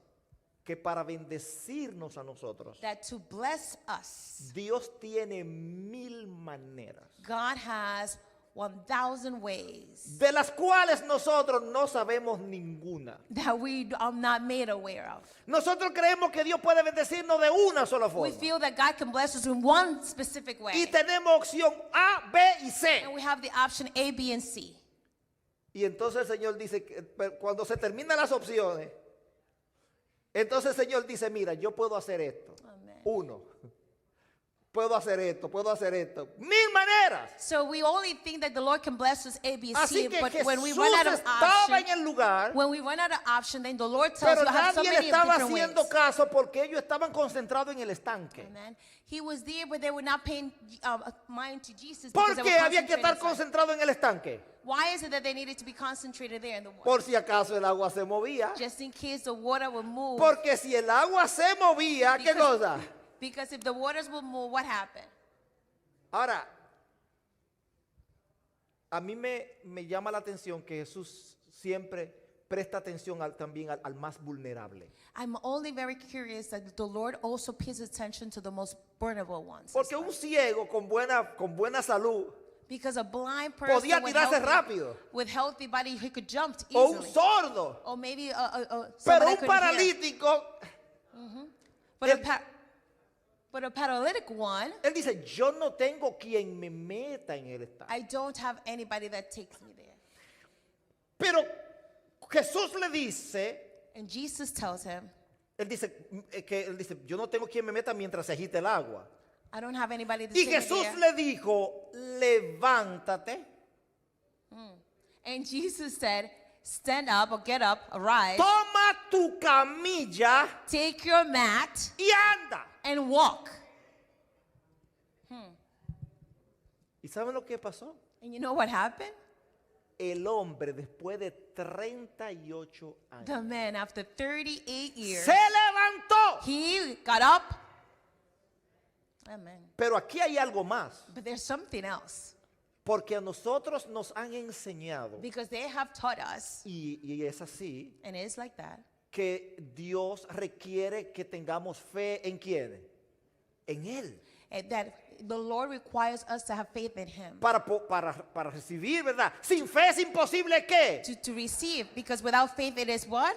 que para bendecirnos a nosotros, that to bless us, Dios tiene 1000 maneras, God has 1,000 ways de las cuales nosotros no sabemos ninguna. that we are not made aware of. Nosotros creemos que Dios puede bendecirnos de una sola We forma. feel that God can bless us in one specific Y way. tenemos opción A, B y C. And we have the option A, B, and C. Y entonces el Señor dice que cuando se terminan las opciones, entonces el Señor dice: mira, yo puedo hacer esto. Amen. Uno. Puedo hacer esto, puedo hacer esto. 1000 maneras. So we only think that the Lord can bless us A, B, and Así C, que but Jesús when we run out of estaba en option, el lugar, when we run out of option, then the Lord tells pero you I have so nadie le many estaba different haciendo ways. caso porque ellos estaban concentrados en el estanque. Amen. He was there, but they were not paying mind to Jesus because ¿Por they qué were había que estar concentrated inside. concentrado en el estanque? Why is it that they needed to be concentrated there in the water? Por si acaso el agua se movía. Just in case the water would move. Porque si el agua se movía, ¿qué Because- cosa? Because if the waters will move, what happened? Ahora, a mí me llama la atención que Jesús siempre presta atención también al más vulnerable. I'm only very curious that the Lord also pays attention to the most vulnerable ones. Porque un ciego con buena salud, Because a blind person podía tirarse rápido. with healthy body, he could jump o un easily. sordo, Or maybe pero somebody un couldn't hear. paralítico, But a paralytic one, él dice, yo no tengo quien me meta en el estado. I don't have anybody that takes me there. Pero Jesús le dice, And Jesus tells him, él dice, yo no tengo quien me meta mientras se agite el agua. I don't have anybody to Y take me Jesús there. le dijo, levántate, And Jesus said, stand up or get up, arise, toma tu camilla take your mat y anda. and walk. ¿Y saben lo que pasó? And you know what happened? El hombre después de 38 años The man, after 38 years, se levantó. he got up. Amen. Pero aquí hay algo más, But there's something else. porque a nosotros nos han enseñado, Because they have taught us, y es así, and it's like that, que Dios requiere que tengamos fe en quién, en Él, that the Lord requires us to have faith in Him. para recibir, ¿verdad? Sin fe es imposible que. To receive, because without faith it is what?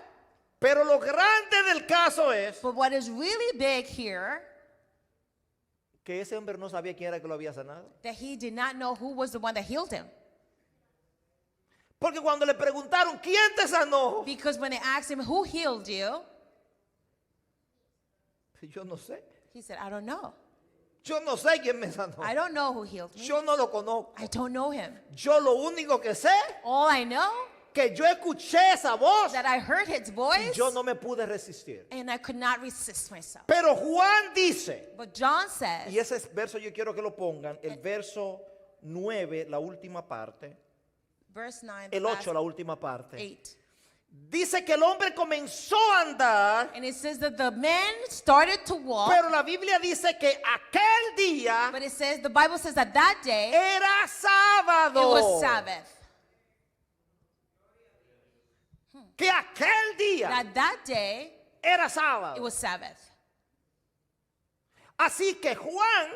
Pero lo grande del caso es But what is really big here, que ese hombre no sabía quién era que lo había sanado. that he did not know who was the one that healed him. Porque cuando le preguntaron, ¿quién te sanó? Because when they asked him, who healed you? Yo no sé. He said, I don't know. Yo no sé quién me sanó. I don't know who healed me. Yo no lo conozco. I don't know him. Yo lo único que sé All I know, que yo escuché esa voz that I heard his y voice, yo no me pude resistir. and I could not resist myself. Pero Juan dice, But John says, y ese verso yo quiero que lo pongan, el verso 9, la última parte, verse 9, el 8, la última parte. 8. Dice que el hombre comenzó a andar, And it says that the man started to walk, pero la Biblia dice que aquel día but it says, the Bible says that that day, era sábado. it was Sabbath. Que aquel día That day, era it sábado. was Sabbath. Así que Juan,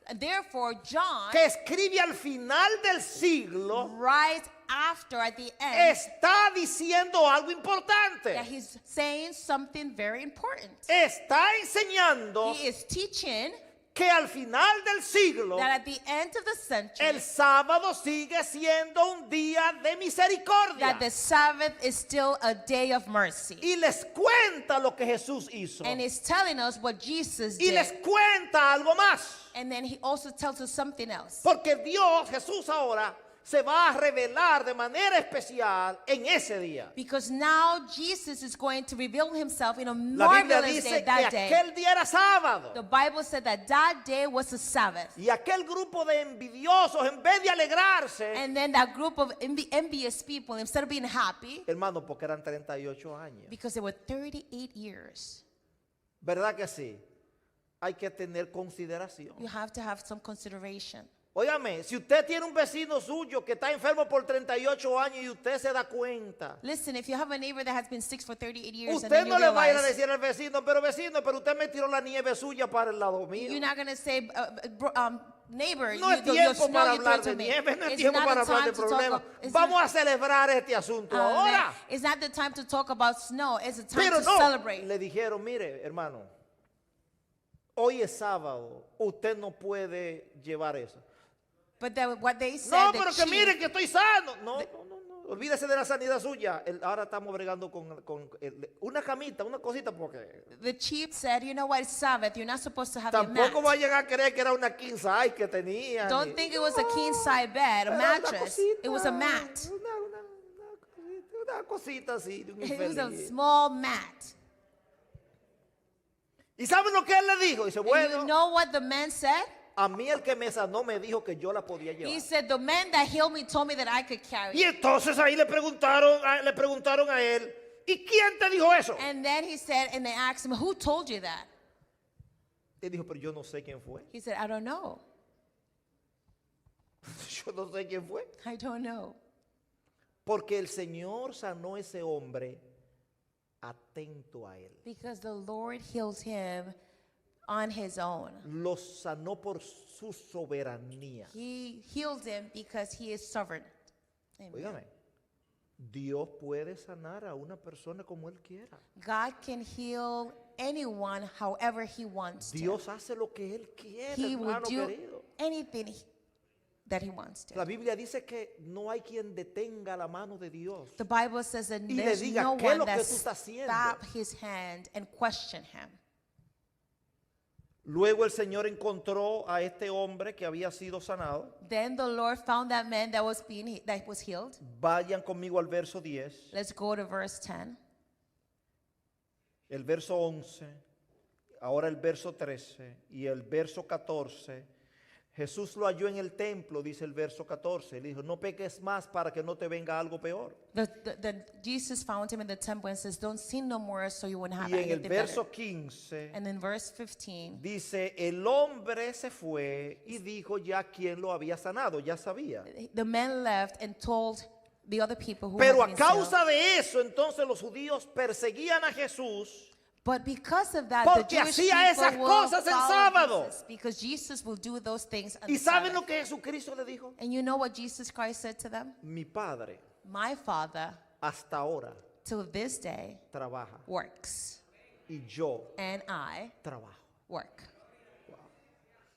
And therefore, John, que escribe al final del siglo, right after, at the end, está diciendo algo importante. that he's saying something very important. Está enseñando He is teaching que al final del siglo that at the end of the century, el sábado sigue siendo un día de misericordia. that the Sabbath is still a day of mercy. Y les cuenta lo que Jesús hizo. And he's telling us what Jesus Y les did. cuenta algo más. And then he also tells us something else. Porque Dios, Jesús ahora, se va a revelar de manera especial en ese día. Because now Jesus is going to reveal himself in a La Biblia marvelous dice day que that day. aquel día era sábado. The Bible said that that day was a Sabbath. Y aquel grupo de envidiosos, en vez de alegrarse, And then that group of envious people, instead of being happy, hermano, porque eran 38 años. because they were 38 years, ¿Verdad que sí? Hay que tener consideración. you have to have some consideration. Óigame, si usted tiene un vecino suyo que está enfermo por 38 años y usted se da cuenta, Listen, if you have a neighbor that has been sick for 38 years and usted then you no le va a ir a realize, decir al vecino, pero usted me tiró la nieve suya para el lado mío. you're not going to say, neighbor, No es your tiempo snow para you throw hablar to de me. nieve, no es It's tiempo not para the hablar time de to talk problemas. it's Vamos not- a celebrar este asunto Amen. ahora. It's not the time to talk about snow. It's the time Pero to no, celebrate. le dijeron, mire, hermano, hoy es sábado, usted no puede llevar eso. But then what they said, No, the pero que chief, mire que estoy sano. No, olvídese de la sanidad suya. Ahora estamos bregando con una camita, una cosita, porque the chief said, you know what, it's Sabbath. You're not supposed to have your tampoco va a mat. llegar a creer que era una king size que tenía. Don't think it was a king side bed, a Era una mattress. cosita, It was a mat. Una cosita así de un It was a infeliz. small mat. ¿Y saben lo que él le dijo? Dice, And bueno, you know what the man said? a mí el que me sanó me dijo que yo la podía llevar. He said, the man that healed me told me that I could carry Y it. entonces ahí le preguntaron a él, ¿y quién te dijo eso? And then he said, and they asked him, who told you that? Él dijo, pero yo no sé quién fue. He said, I don't know. Yo no sé quién fue. I don't know. Porque el Señor sanó a ese hombre atento a él. Because the Lord heals him on his own. Lo sanó por su soberanía. He healed him because he is sovereign. Amen. Óigame, Dios puede sanar a una persona como Él quiera. God can heal anyone however he wants to. Dios hace lo que Él quiere, He will hermano do querido. anything that he wants to. La Biblia dice que no hay quien detenga la mano de Dios. The Bible says that Y le there's diga, no ¿qué es one lo que that tú estás haciendo? stop his hand and question him. Luego el Señor encontró a este hombre que había sido sanado. Then the Lord found that man that was healed. Vayan conmigo al verso 10, Let's go to verse 10. el verso 11, ahora el verso 13 y el verso 14. Jesús lo halló en el templo, dice el verso 14. Le dijo, no peques más para que no te venga algo peor. Jesus found him in the temple and says, don't sin no more so you wouldn't have Y en el anything verso better. 15 And in verse 15, dice, el hombre se fue y dijo ya quién lo había sanado, ya sabía. the man left and told the other people who Pero had a been healed. causa de eso, entonces los judíos perseguían a Jesús But because of that, porque the Jewish hacía esas people will cosas el follow sábado. Jesus, because Jesus will do those things on ¿Y the saben Sabbath. lo que Jesucristo le dijo? And you know what Jesus Christ said to them? Mi Padre My Father, hasta ahora till this day, trabaja works, y yo and I trabajo. work.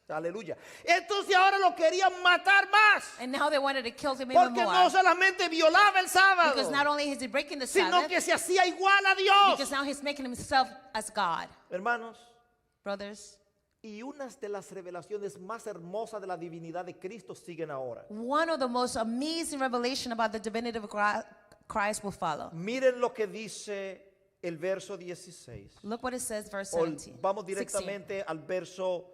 Aleluya. Entonces ahora lo querían matar más. And now they wanted to kill him even Porque more. no solamente violaba el sábado, Because not only is he breaking the sino Sabbath, que se hacía igual a Dios. because now he's making himself as God. Hermanos, Brothers, y unas de las revelaciones más hermosas de la divinidad de Cristo siguen ahora. one of the most amazing revelation about the divinity of Christ will follow. Miren lo que dice el verso 16. Look what it says, verse O 17. vamos 16. directamente al verso,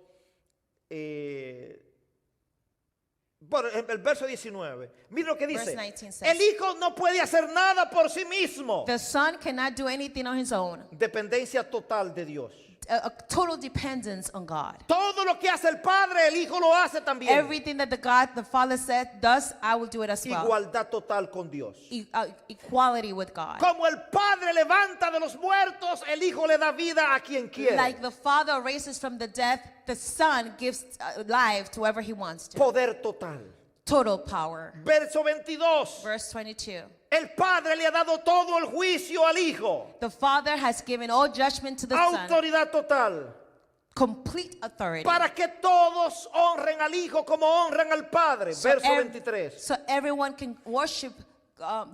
bueno, el verso 19. Miren lo que dice. Verse 19 says, El hijo no puede hacer nada por sí mismo. The son cannot do anything on his own. Dependencia total de Dios. A total dependence on God. Todo lo que hace el padre, el hijo lo hace también. Everything that the Father said does, I will do it as well. Igualdad total con Dios. Equality with God. Como el padre levanta de los muertos, el hijo le da vida a quien quiere. Like the Father raises from the dead, the Son gives life to whoever he wants to. Poder total. Total power. Verso 22. Verse 22. El padre le ha dado todo el juicio al hijo. The Father has given all judgment to the Son. Autoridad total. Complete authority. Para que todos honren al hijo como honran al padre. Verso 23. So everyone can worship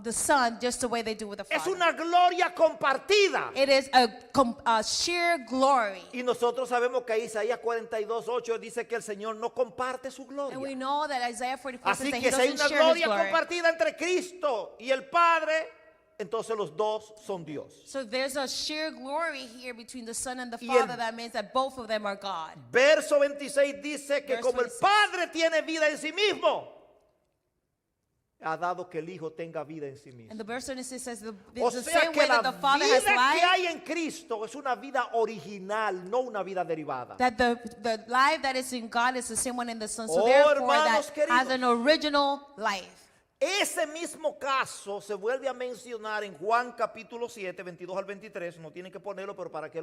the Son just the way they do with the Es Father. una gloria compartida. It is a sheer glory. Y nosotros sabemos que Isaías 42:8 dice que el Señor no comparte su And we gloria. know that Isaiah 44 says Así that que he si hay doesn't una share his gloria glory. compartida entre Cristo y el Padre, entonces los dos son Dios. So there's a sheer glory here between the Son and the Y el- Father. That means that both of them are God. Verso 26 dice que Verse como el 26. Padre tiene vida en sí mismo, ha dado que el Hijo tenga vida en sí mismo. And the verse 26 says the O the sea same que way la that the Father vida has que life, hay en Cristo es una vida original, no una vida derivada. that the life that is in God is the same one in the Son. So Oh, therefore hermanos that has queridos. an original life. Ese mismo caso se vuelve a mencionar en Juan capítulo 7, 22 al 23. No tienen que ponerlo, pero para que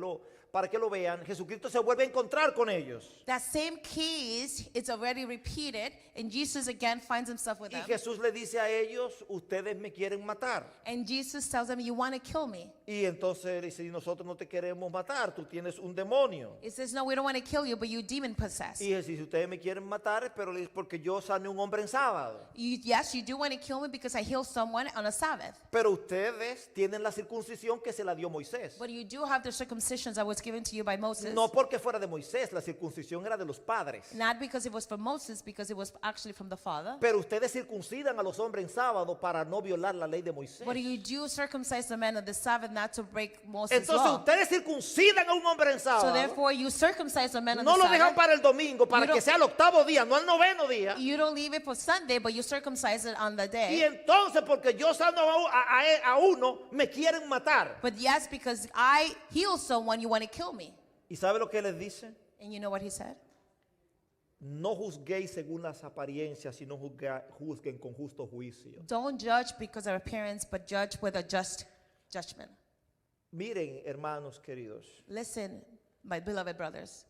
lo vean. Jesucristo se vuelve a encontrar con ellos. That same case is already repeated, and Jesus again finds himself with Y them. Jesús le dice a ellos, ustedes me quieren matar. And Jesus tells them, you want to kill me. Y entonces dice, nosotros no te queremos matar, tú tienes un demonio. He says, no, we don't want to kill you, but you demon possessed. Y dice, si ustedes me quieren matar, pero es porque yo sané un hombre en sábado. Yes, you do want to kill me because I healed someone on a Sabbath. Pero ustedes tienen la circuncisión que se la dio Moisés. But you do have the circumcision that was given to you by Moses. No porque fuera de Moisés, la circuncisión era de los padres. Not because it was from Moses, because it was actually from the Father. Pero ustedes circuncidan a los hombres en sábado para no violar la ley de Moisés. But you do circumcise the man on the Sabbath not to break Moses' Entonces law. ustedes circuncidan a un hombre en So sábado. therefore you circumcise the man on No the lo dejan Sabbath. para el domingo, para You que don't- sea el octavo día, no el noveno día. You don't leave it for Sunday, but you circumcise it on the Y day. entonces, porque yo sano a uno, me quieren matar. But yes, because I heal someone, you want to kill me. ¿Y sabe lo que les dice? And you know what he said? No juzguéis según las apariencias, sino juzguen con justo juicio. Don't judge because of appearance, but judge with a just judgment. Miren, hermanos queridos, Listen, my beloved brothers.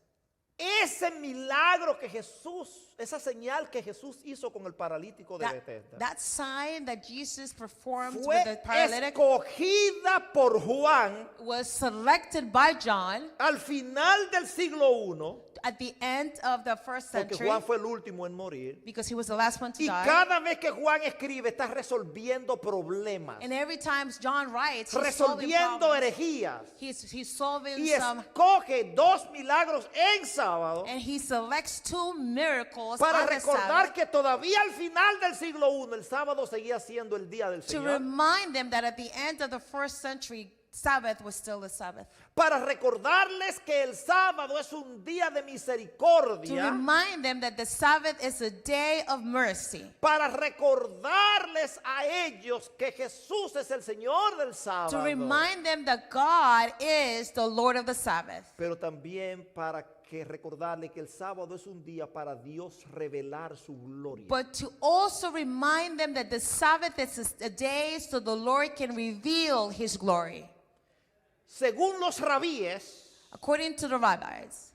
ese milagro que Jesús, esa señal que Jesús hizo con el paralítico de Bethesda, That sign that Jesus performed with fue the paralytic escogida por Juan was selected by John al final del siglo I, at the end of the first porque century Juan fue el último en morir. because he was the last one to Y die. cada vez que Juan escribe, está resolviendo problemas, And every time John writes, he's solving resolviendo problems. herejías. He's solving Y some, escoge 2 milagros en sábado and he selects 2 miracles para on the recordar Sabbath que todavía al final del siglo I, el sábado seguía siendo el día del to Señor. remind them that at the end of the first century, Sabbath was still the Sabbath. Para recordarles que el sábado es un día de To misericordia. remind them that the Sabbath is a day of mercy. Para recordarles a ellos que Jesús es el Señor del To sábado. remind them that God is the Lord of the Sabbath. Pero también para que recordarle que el sábado es un día para Dios revelar su gloria. But to also remind them that the Sabbath is a day so the Lord can reveal his glory. Según los rabíes, According to the rabbis,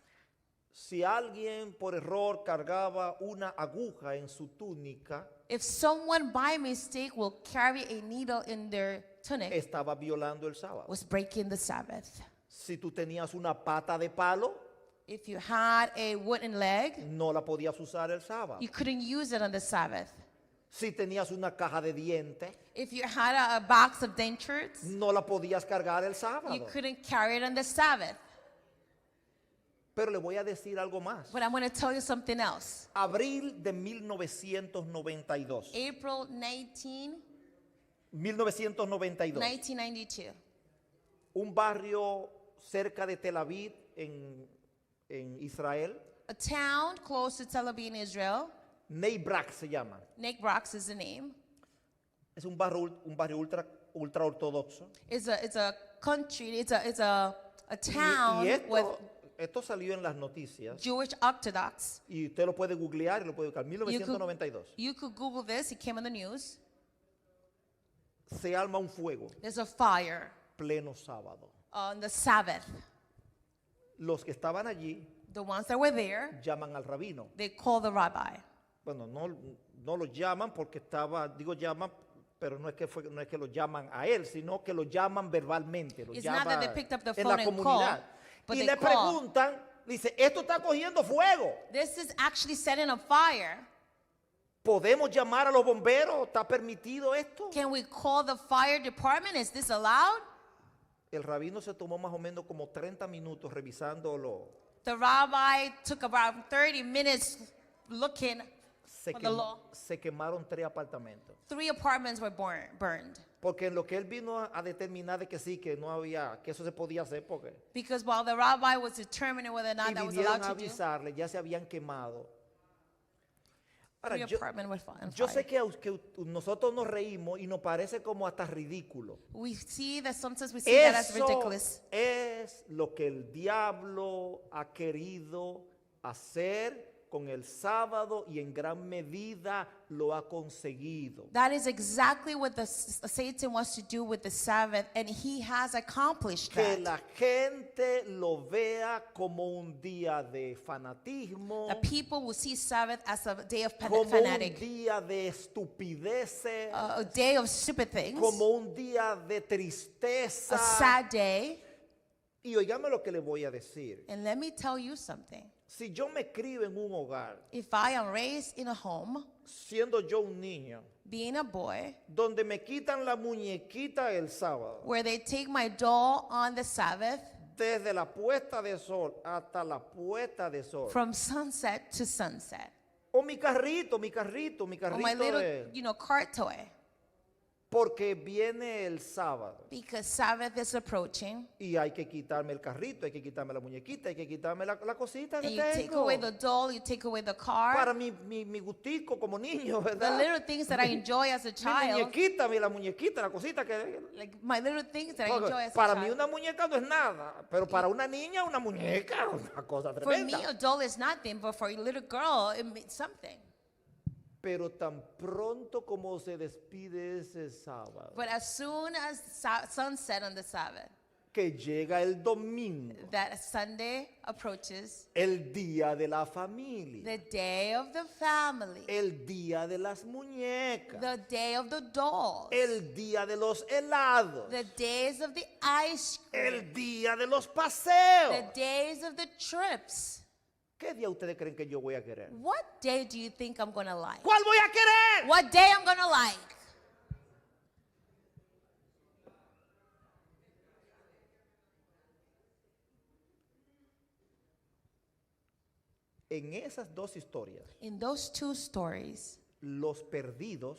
si alguien por error cargaba una aguja en su túnica, if someone by mistake will carry a needle in their tunic, estaba violando el sábado. was breaking the Sabbath. Si tú tenías una pata de palo, If you had a wooden leg, no la podías usar el sábado. you couldn't use it on the Sabbath. Si tenías una caja de dientes, If you had a box of dentures, no la podías cargar el you sábado. couldn't carry it on the Sabbath. Pero le voy a decir algo más. But I'm going to tell you something else. Abril de 1992. April 19, 1992. 1992. Un barrio cerca de Tel Aviv en Israel. A town close to Tel Aviv in Israel. Ney Brak se llama. Nekrox is the name. Es un barrio ultra ortodoxo. It's a country, it's a town Y with esto salió en las noticias. Jewish Orthodox. Y usted lo puede googlear y lo puede buscar. 1992. You could Google this, it came on the news. Se arma un fuego There's a fire pleno sábado. on the Sabbath. Los que estaban allí The ones that were there, llaman al rabino. they call the rabbi. Bueno, no lo llaman porque llaman, pero no es que lo llaman a él, sino que lo llaman verbalmente, lo It's not that they picked up the en phone la and comunidad. called, but Y they le call. preguntan, dice, esto está cogiendo fuego. This is actually setting a fire. ¿Podemos llamar a los bomberos? ¿Está permitido esto? Can we call the fire department? Is this allowed? El rabino se tomó más o menos como 30 minutos revisándolo. The rabbi took about 30 minutes looking for the law. Se quemaron 3 apartamentos. 3 apartments were burned. Porque en lo que él vino a determinar de que sí, que no había, que eso se podía hacer, porque Because while the rabbi was determining whether or y not that was vinieron allowed a to do, avisarle, ya se habían quemado. Ahora, 3 apartments were on yo fire. sé que nosotros nos reímos y nos parece como hasta ridículo. We see that sometimes we see that as Eso ridiculous. es lo que el diablo ha querido hacer con el sábado y en gran medida lo ha conseguido. That is exactly what Satan wants to do with the Sabbath, and he has accomplished Que that. la gente lo vea como un día de fanatismo, That people will see Sabbath as a day of como un fanatic, día de estupideces, a day of stupid things, como un día de a tristeza. sad day. Y oígame lo que le voy a decir. And let me tell you something. Si yo me cribo en un hogar, If I am raised in a home, siendo yo un niño, being a boy, donde me quitan la muñequita el sábado, where they take my doll on the Sabbath desde la puesta de sol hasta la puesta de sol, from sunset to sunset, o mi carrito or my little, de... cart toy. ¿Por Porque viene el sábado because Sabbath is approaching. y hay que quitarme el carrito, hay que quitarme la muñequita, hay que quitarme la cosita que And you take tengo. away the doll, you take away the Para car, mi gustico como niño, the ¿verdad? little things that I enjoy as a Mi child, muñequita, la muñequita, la cosita que... like my little things that I Porque enjoy as a para mí child. una muñeca no es nada, pero para una niña una muñeca es una cosa For me, tremenda. a doll is nothing, but for a little girl, it means something. Pero tan pronto como se despide ese sábado, But as soon as sunset on the Sabbath, que llega el domingo, that Sunday approaches, el día de la familia, the day of the family, el día de las muñecas, the day of the dolls, el día de los helados, the days of the ice cream, el día de los the paseos. days of the trips. ¿Qué día ustedes creen que yo voy a querer? What day do you think I'm gonna like? ¿Cuál voy a querer? What day I'm gonna like? En esas dos historias, In those two stories, los perdidos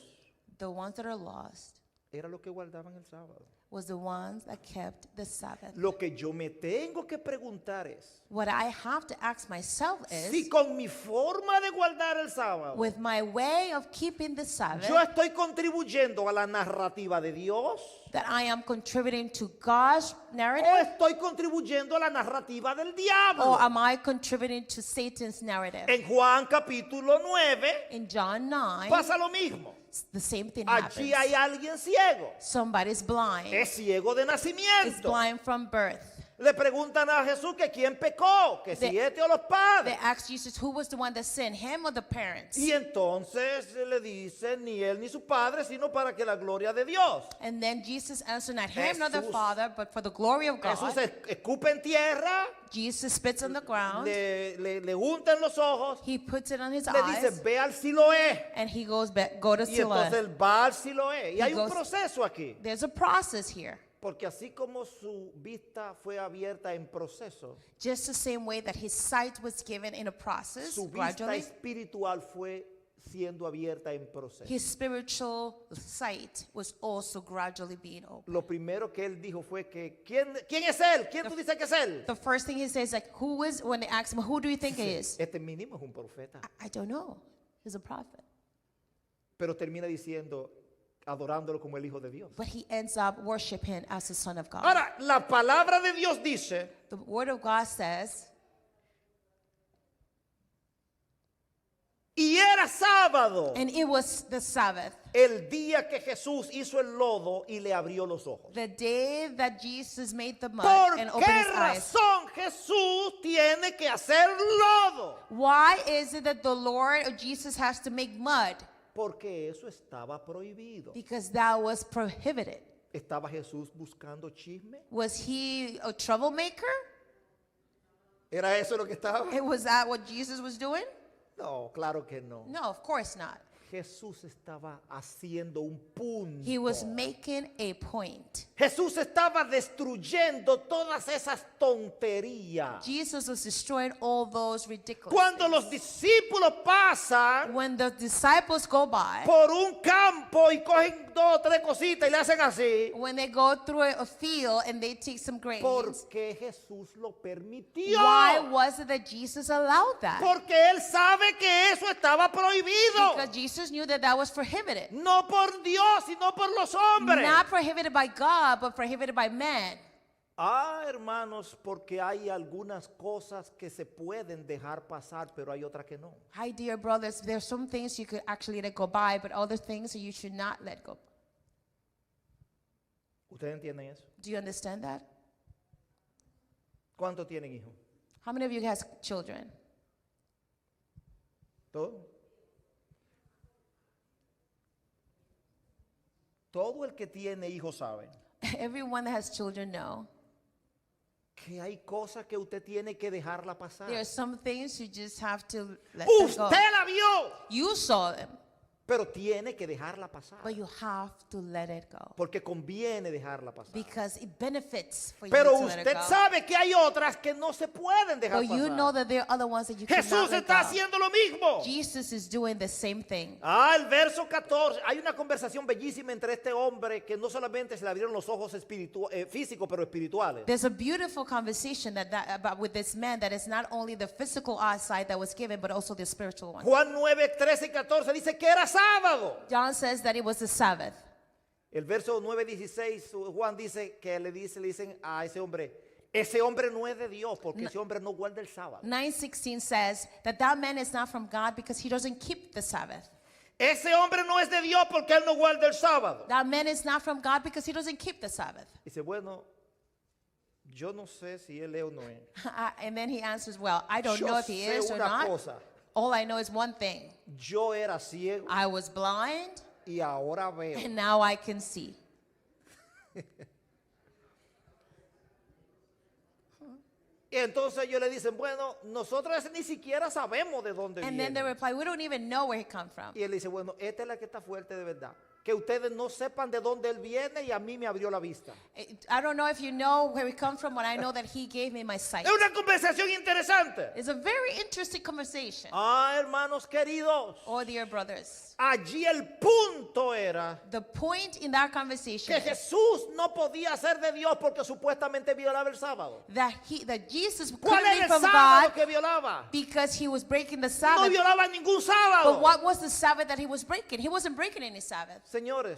the ones that are lost era lo que guardaban el sábado. was the ones that kept the Sabbath. Lo que yo me tengo que preguntar es, What I have to ask myself si is, con mi forma de guardar el sábado, with my way of keeping the Sabbath, yo estoy contribuyendo a la narrativa de Dios that I am contributing to God's o narrative, estoy contribuyendo a la narrativa del or diablo. am I contributing to Satan's narrative? En Juan capítulo 9 In John 9, pasa lo mismo. the same thing Allí happens. hay alguien ciego. Somebody's blind. Es ciego de Is nacimiento. blind from birth. Le preguntan a Jesús que quién pecó, que si este o los They padres. asked Jesus who was the one that sinned, him or the parents. Y entonces le dicen ni él ni su padre, sino para que la gloria de Dios. And then Jesus answered, not him nor the Jesús- Father, but for the glory of Jesús God. escupe en tierra, Jesus spits on the ground. le unta en los ojos, He puts it on his le dice eyes, ve al Siloé. and he goes back, go to Y entonces Siloam. él va al Siloé. Y hay un goes- proceso aquí. There's a process here. Porque así como su vista fue abierta en proceso, Just the same way that his sight was given in a process, su vista gradually, espiritual fue siendo abierta en proceso. his spiritual sight was also gradually being opened. Lo primero que él dijo fue que, ¿quién es él? ¿Quién tú dices que es él? The first thing he says, like, who is, when they ask him, who do you think he is? Este mínimo es un profeta. I don't know. He's a prophet. Pero termina diciendo, adorándolo como el Hijo de Dios. But he ends up worshiping him as the Son of God. Ahora, la palabra de Dios dice The Word of God says, y era sábado and it was the Sabbath, el día que Jesús hizo el lodo y le abrió los ojos. the day that Jesus made the mud ¿Por and opened qué his eyes. razón Jesús tiene que hacer lodo? Why is it that the Lord or Jesus has to make mud? Porque eso estaba prohibido. Because that was prohibited. ¿Estaba Jesús buscando chisme? Was he a troublemaker? ¿Era eso lo que estaba? Was that what Jesus was doing? No, claro que no. No, of course not. Jesús estaba haciendo un punto. He was making a point. Jesús estaba destruyendo todas esas tonterías. Jesus was destroying all those ridiculous Cuando things. los discípulos pasan When the disciples go by, por un campo y cogen dos o tres cositas y le hacen así, when they go through a field and they take some grains, porque Jesús lo permitió. why was it that Jesus allowed that? Porque él sabe que eso estaba prohibido. Because Jesus knew that that was prohibited. No por Dios, sino por los hombres. Not prohibited by God, but prohibited by man. Hermanos, porque hay algunas cosas que se pueden dejar pasar, pero hay otras que no. Hi, dear brothers, there's some things you could actually let go by, but other things you should not let go. ¿Ustedes entienden eso? Do you understand that? ¿Cuántos tienen hijos? How many of you has children? ¿Todos? Todo el que tiene hijos sabe Everyone that has children know que hay cosas que usted tiene que dejarla pasar. there are some things you just have to let them go. Usted la vio. You saw them. Pero tiene que dejarla pasar. But you have to let it go. Porque conviene dejarla pasar. Because it benefits for Pero you to let it usted go. sabe que hay otras que no se pueden dejar But you know pasar. that there are other ones that you Jesús cannot let está go. haciendo lo mismo. Jesus is doing the same thing. El verso 14. Hay una conversación bellísima entre este hombre que no solamente se le abrieron los ojos físicos, pero espirituales. There's a beautiful conversation about with this man that is not only the physical eyesight that was given, but also the spiritual one. Juan 9, 13 y 14 dice que era sábado. John says that it was the Sabbath. El verso 9, 16, Juan dice que le dicen a ese hombre no es de Dios porque ese hombre no guarda el sábado. 9:16 says that that man is not from God because he doesn't keep the Sabbath. Ese hombre no es de Dios porque él no guarda el sábado. That man is not from God because he doesn't keep the Sabbath. Dice, bueno, yo no sé si él es o no es. And then he answers, well, I don't Yo know if he sé is or una not. cosa. All I know is one thing. Yo era ciego I was blind y ahora veo. and now I can see. Y entonces ellos le dicen, bueno, nosotros ni siquiera sabemos de dónde And then they viene. reply, we don't even know where he come from. Y él dice, bueno, esta es la que está fuerte de verdad. Que ustedes no sepan de dónde él viene y a mí me abrió la vista. I don't know if you know where he come from, but I know that he gave me my sight. Es una conversación interesante. It's a very interesting conversation. Hermanos queridos, Oh, dear brothers. allí el punto era The point in that conversation que is Jesús no podía ser de Dios porque supuestamente violaba el sábado. that Jesus ¿Cuál couldn't era be el from sábado God que violaba? because he was breaking the No Sabbath. violaba ningún But sábado. what was the Sabbath that he was breaking? He wasn't breaking any Sabbath. Señores,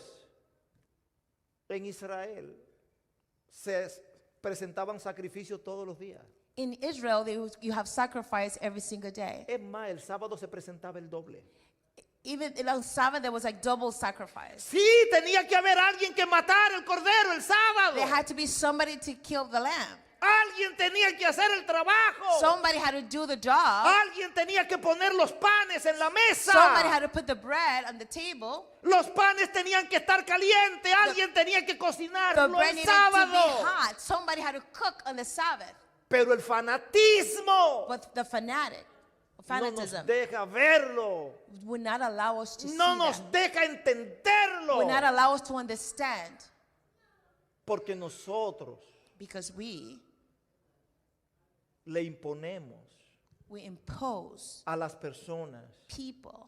en Israel se presentaban sacrificios todos los días. In Israel, you have sacrifice every single day. Es más, el sábado se presentaba el doble. Even on Sabbath, there was like double sacrifice. Sí, tenía que haber alguien que matara el cordero el sábado. There had to be somebody to kill the lamb. Alguien tenía que hacer el trabajo. Somebody had to do the job. Alguien tenía que poner los panes en la mesa. Somebody had to put the bread on the table. Los panes tenían que estar calientes. Alguien tenía que The cocinarlo bread el needed to be sábado. hot. Somebody had to cook on the Sabbath. Pero el fanatismo But the no nos fanatism deja verlo. would not allow us to see No nos that. deja entenderlo. Would not allow us to understand. Porque nosotros Because we le imponemos impose a las personas people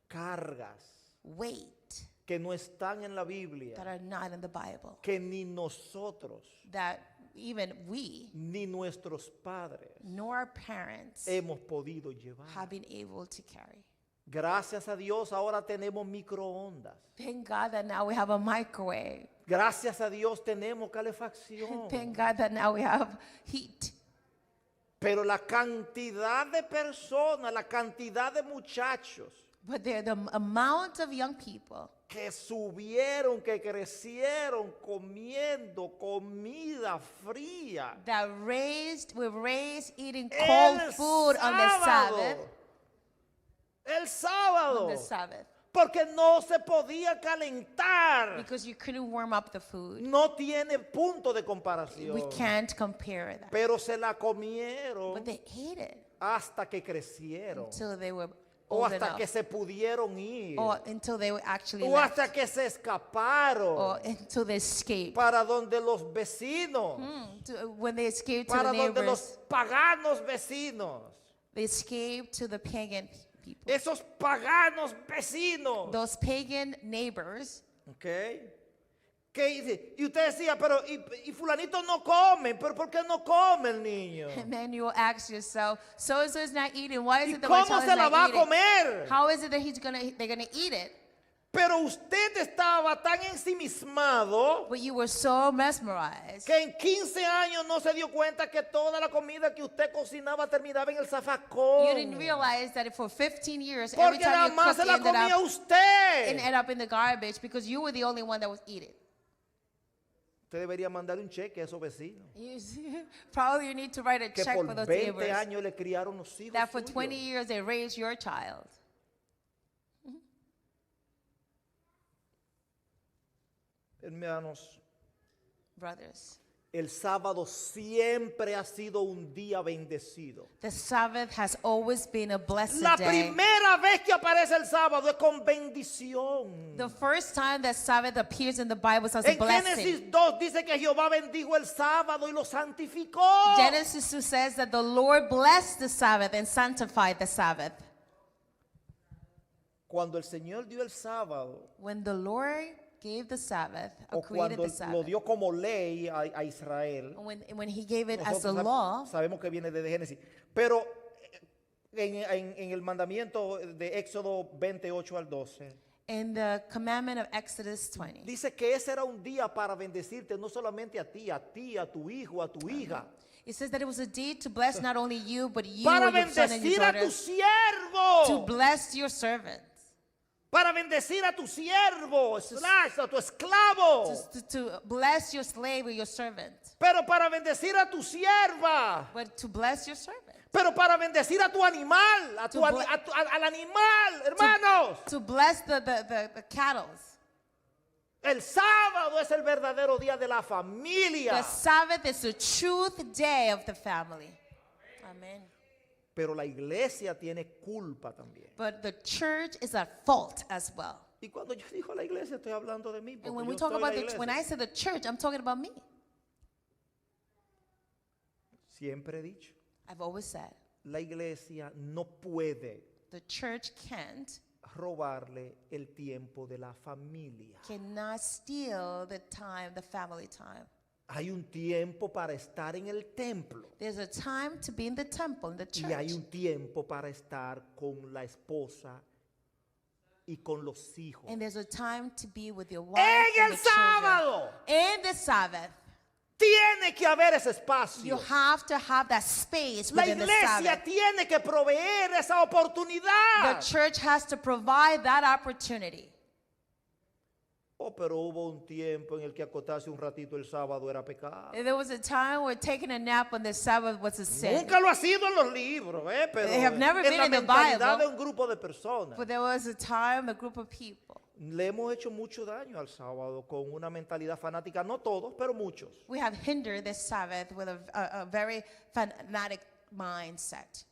cargas weight que no están en la that Biblia, are not in the Bible. que ni nosotros That even we ni nuestros padres nor our parents hemos podido llevar. have been able to carry. Gracias a Dios ahora tenemos microondas. Thank God that now we have a microwave. Gracias a Dios tenemos calefacción. Thank God that now we have heat. Pero la cantidad de personas, la cantidad de muchachos But the amount of young people que subieron, que crecieron comiendo comida fría. that were raised eating cold El food on the Sabbath. El On sábado. the Sabbath. Porque no se podía calentar. Because you couldn't warm up the food. No tiene punto de comparación. We can't compare that. Pero se la comieron But they ate it hasta que crecieron. until they were O old hasta enough. que se pudieron ir. Or until they were actually O left. hasta que se escaparon. Or until they escaped. Para donde los vecinos. When they escaped to Para the donde neighbors, los paganos vecinos. they escaped to the pagan people. Esos paganos vecinos. Those pagan neighbors. Ok. ¿Qué dice? Y usted decía, pero y fulanito no come, pero ¿por qué no come el niño? And then you will ask yourself, so and so is not eating. Why is ¿Y it that my cómo child se is la va not a eating? comer? How is it that they're gonna eat it? Pero usted estaba tan ensimismado But you were so mesmerized que en 15 años no se dio cuenta que toda la comida que usted cocinaba terminaba en el zafacón. you didn't realize that for 15 years, every Porque time nada you más cooked, se la ended comía up, usted. ended up in the garbage because you were the only one that was eating. Usted debería mandarle un cheque a esos vecinos. Probably you need to write a Que check por for those 20 neighbors años le criaron los hijos that for suyos. 20 years they raised your child. Hermanos, Brothers, El sábado siempre ha sido un día bendecido. The Sabbath has always been a blessed La day. primera vez que aparece el sábado es con bendición. The first time that Sabbath appears in the Bible is as a En blessing. Génesis 2 dice que Jehová bendijo el sábado y lo santificó. Genesis 2 says that the Lord blessed the Sabbath and sanctified the Sabbath. Cuando el Señor dio el sábado, When the Lord gave the Sabbath, or o created cuando the lo Sabbath, dio como ley a Israel, when he gave it as a nosotros law, sabemos que viene desde Génesis, pero en el mandamiento de Éxodo 28 al 12, in the commandment of Exodus 20, dice que ese era un día para bendecirte, no solamente a ti, a tu hijo, a tu hija, it says that it was a day to bless not only you, but you para and your son and your bendecir a tu daughter, to siervo, bless your servants, para bendecir a tu siervo, a tu esclavo, to bless your slave or your servant, pero para bendecir a tu sierva. but to bless your servant, Pero para bendecir a tu animal, al animal, hermanos. to bless the cattle. El sábado es el verdadero día de la The familia. Sabbath is the truth day of the family. Amen. Pero la iglesia tiene culpa también. But the church is at fault as well. Y cuando yo digo la iglesia, estoy hablando de mí. And Porque when yo we talk soy la about iglesia. when I say the church, I'm talking about me. Siempre he dicho, I've always said la iglesia no puede the church robarle el tiempo de la familia. cannot steal the time, the family time. Hay un tiempo para estar en el templo. There's a time to be in the temple, in the Y hay church. un tiempo para estar con la esposa y con los hijos. And there's a time to be with your wife En and el the children. sábado In the Sabbath, tiene que haber ese you espacio. have to have that space La within the iglesia Sabbath. tiene que proveer esa The oportunidad. church has to provide that opportunity. Oh, pero hubo un tiempo en el que acostarse un ratito el sábado era pecado. There was a time where taking a nap on the Sabbath was a sin. Nunca lo ha sido en los libros, pero They have never en been la in the mentalidad Bible. de un grupo de personas. But there was a time, a group of people. Le hemos hecho mucho daño al sábado con una mentalidad fanática, no todos, pero muchos. We have hindered this Sabbath with a very fanatic mindset.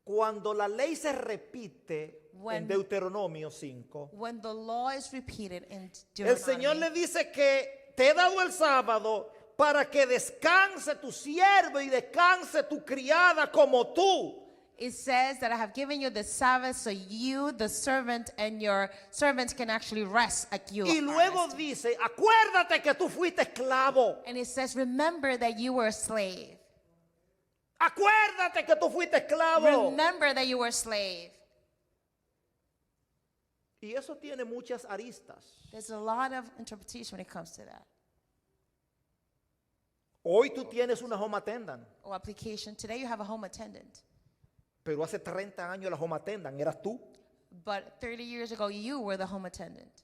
Cuando la ley se repite When- en Deuteronomio 5, When the law is repeated in el Señor le Deuteronomy, dice que te he dado el sábado para que descanse tu siervo y descanse tu criada como tú. it says that I have given you the Sabbath so you, the servant, and your servant can actually rest like you Y are luego resting. dice, acuérdate que tú fuiste esclavo. And it says, remember that you were a slave. Acuérdate que tú fuiste esclavo. Remember that you were a slave. Y eso tiene muchas aristas. There's a lot of interpretation when it comes to that. Hoy tú tienes una home attendant, Or application. Today you have a home attendant. pero hace 30 años la home attendant eras tú. But 30 years ago, you were the home attendant.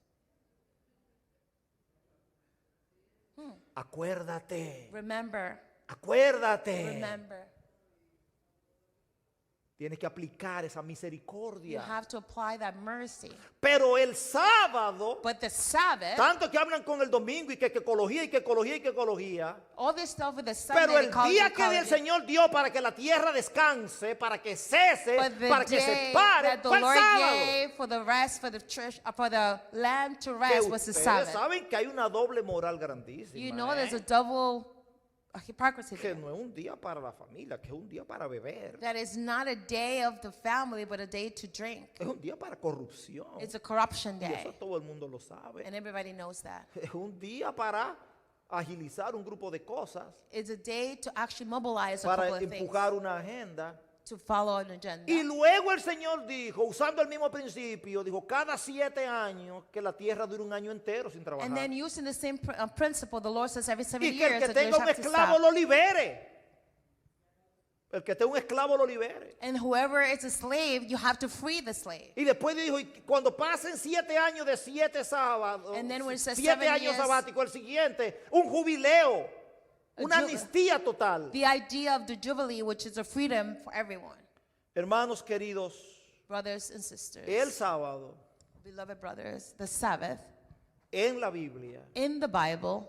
Acuérdate, Remember, acuérdate. remember. Tienes que aplicar esa You misericordia. have to apply that mercy. Pero el sábado, But the Sabbath, tanto que hablan con el domingo y que ecología y que ecología y que ecología. all this stuff with the Sunday, Pero el ecology, día que el ecology. Señor dio para que la tierra descanse, para que cese, But the para que day se pare, that the fue el Lord sábado. gave for the rest, for the church, for the land to Que rest was the ustedes Sabbath. saben que hay una doble moral grandísima. You know there's a ¿eh? double hypocrisy Que there. no es un día para la familia, que es un día para beber. That is not a day of the family, but a day to drink. Es un día para corrupción. It's a corruption Y eso day. todo el mundo lo sabe. And everybody knows that. Es un día para agilizar un grupo de cosas, It's a day to actually mobilize a para couple of things, empujar una agenda. to follow an agenda. Y luego el Señor dijo, usando el mismo principio, dijo, cada 7 años que la tierra dure un año entero sin trabajar. And then using the same principle, the Lord says every 7 Y que el years que that you tenga un have to esclavo stop. lo libere. El que tenga un esclavo lo libere. And whoever is a slave, you have to free the slave. Y después dijo, y cuando pasen 7 años de 7 sábados, And then when it says 7 7 años years- sabáticos, el siguiente, un jubileo, una ju- amnistía total. The idea of the Jubilee, which is a freedom for everyone. Hermanos queridos, Brothers and sisters, el sábado beloved brothers, the Sabbath en la Biblia in the Bible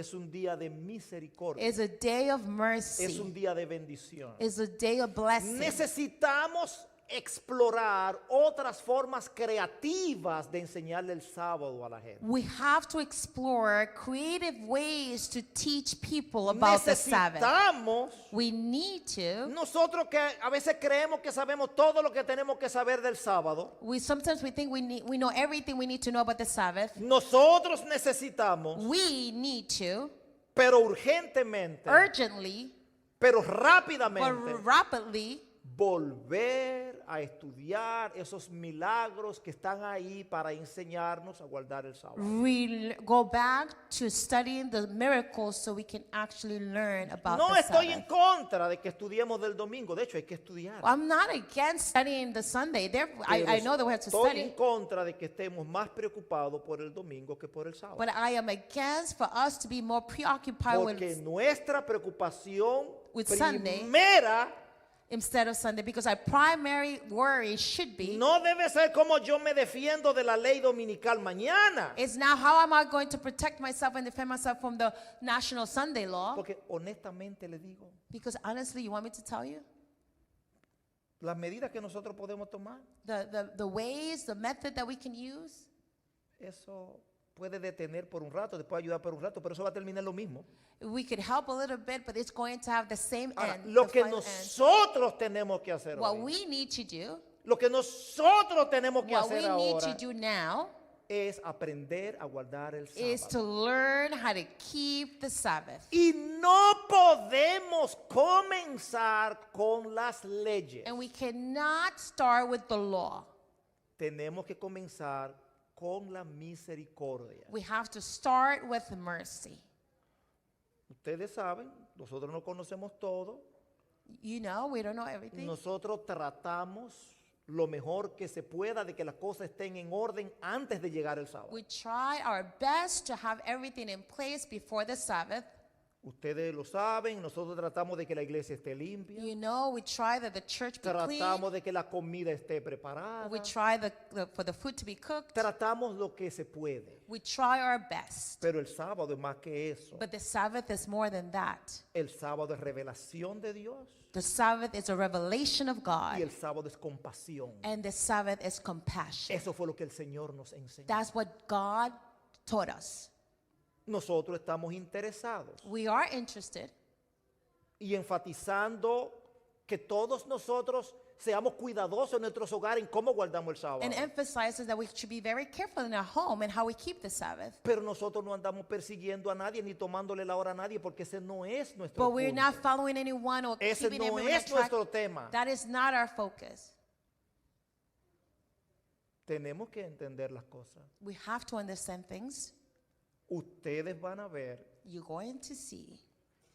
es un día de misericordia, is a day of es mercy, un día de bendición. is a day of blessing. Necesitamos explorar otras formas creativas de enseñarle el sábado a la gente. We have to explore creative ways to teach people about the Sabbath. Necesitamos, We need to. nosotros que a veces creemos que sabemos todo lo que tenemos que saber del sábado, Sometimes we think we know everything we need to know about the Sabbath. nosotros necesitamos, We need to pero urgentemente, urgently, pero but rápidamente, rapidly, volver a estudiar esos milagros que están ahí para enseñarnos a guardar el sábado. go back to studying the miracles so we can actually learn about No the estoy en Sabbath. contra de que estudiemos del domingo, de hecho hay que estudiar. I'm not against studying the Sunday. I Pero know that we have to estoy en study, contra de que estemos más preocupados por el domingo que por el sábado. but I am against for us to be more preoccupied Porque with nuestra preocupación with Sunday, primera instead of Sunday, because our primary worry should be no debe ser como yo me defiendo de la ley dominical mañana. is now how am I going to protect myself and defend myself from the national Sunday law? Porque honestamente le digo, Because honestly, you want me to tell you? las medidas que nosotros podemos tomar, The ways, the method that we can use, eso puede detener por un rato, te puede ayudar por un rato, pero eso va a terminar lo mismo. we could help a little bit, but it's going to have the same Ahora, end. lo the que final end. nosotros tenemos que hacer What hoy, we need to do, lo que nosotros tenemos que what we hacer need to ahora do now es aprender a guardar el is to sábado. learn how to keep the Sabbath. Y no podemos comenzar con las leyes. And we cannot start with the law. Tenemos que comenzar con la misericordia. We have to start with mercy. Ustedes saben, nosotros no conocemos todo. You know, we don't know everything. Nosotros tratamos lo mejor que se pueda de que las cosas estén en orden antes de llegar el sábado. We try our best to have everything in place before the Sabbath. Ustedes lo saben, nosotros tratamos de que la iglesia esté limpia. You know, we try that the church be clean. Tratamos de que la comida esté preparada. We try for the food to be cooked. Tratamos lo que se puede. We try our best. Pero el sábado es más que eso. But the Sabbath is more than that. El sábado es revelación de Dios The Sabbath is a revelation of y God. el sábado es compasión. And the Sabbath is compassion. Eso fue lo que el Señor nos enseñó. That's what God taught us. Nosotros estamos interesados We are interested y enfatizando que todos nosotros seamos cuidadosos en nuestros hogares en cómo guardamos el sábado. and emphasizes that we should be very careful in our home and how we keep the Sabbath. Pero nosotros no andamos persiguiendo a nadie ni tomándole la hora a nadie porque ese no es nuestro But we're punto. not following anyone or Ese keeping no everyone on es track. nuestro tema. That is not our focus. Tenemos que entender las cosas. We have to understand things. Ustedes van a ver, You're going to see.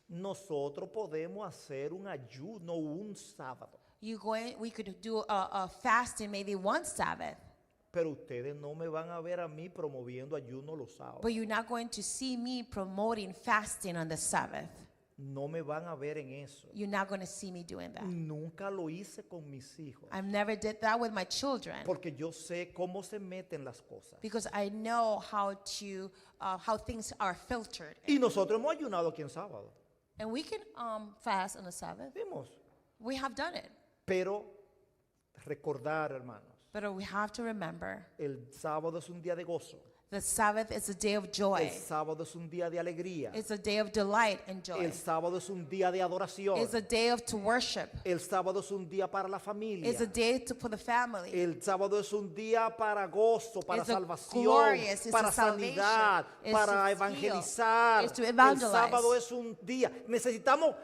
nosotros podemos hacer un ayuno un sábado, We could do a fasting maybe one Sabbath, pero ustedes no me van a ver a mí promoviendo ayuno los sábados. but you're not going to see me promoting fasting on the Sabbath. No me van a ver en eso. You're not going to see me doing that. Nunca lo hice con mis hijos, I've never did that with my children porque yo sé cómo se meten las cosas. because I know how things are filtered. Y nosotros hemos ayunado aquí en sábado. And we can fast on the Sabbath. Vimos. We have done it. Pero recordar, hermanos, But we have to remember el sábado es un día de gozo. the Sabbath is a day of joy. El sábado es un día de alegría. It's a day of delight and joy. El sábado es un día de adoración. It's a day to worship. El sábado es un día para la familia. It's a day for the family. El sábado es un día para gozo, para It's a salvación, glorious, it's para a salvation, sanidad, it's para to heal, evangelizar. it's to El evangelize. sábado es un día. Necesitamos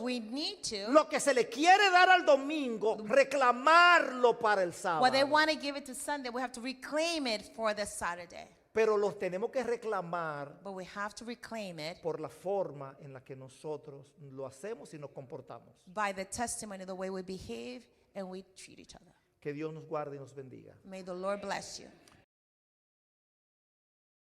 We need to. lo que se le quiere dar al domingo, reclamarlo para el Well, they sábado. want to give it to Sunday. We have to reclaim it for the Saturday. Pero los tenemos que reclamar But we have to reclaim it por la forma en la que nosotros lo hacemos y nos comportamos. by the testimony, the way we behave and we treat each other. Que Dios nos guarde y nos bendiga. May the Lord bless you.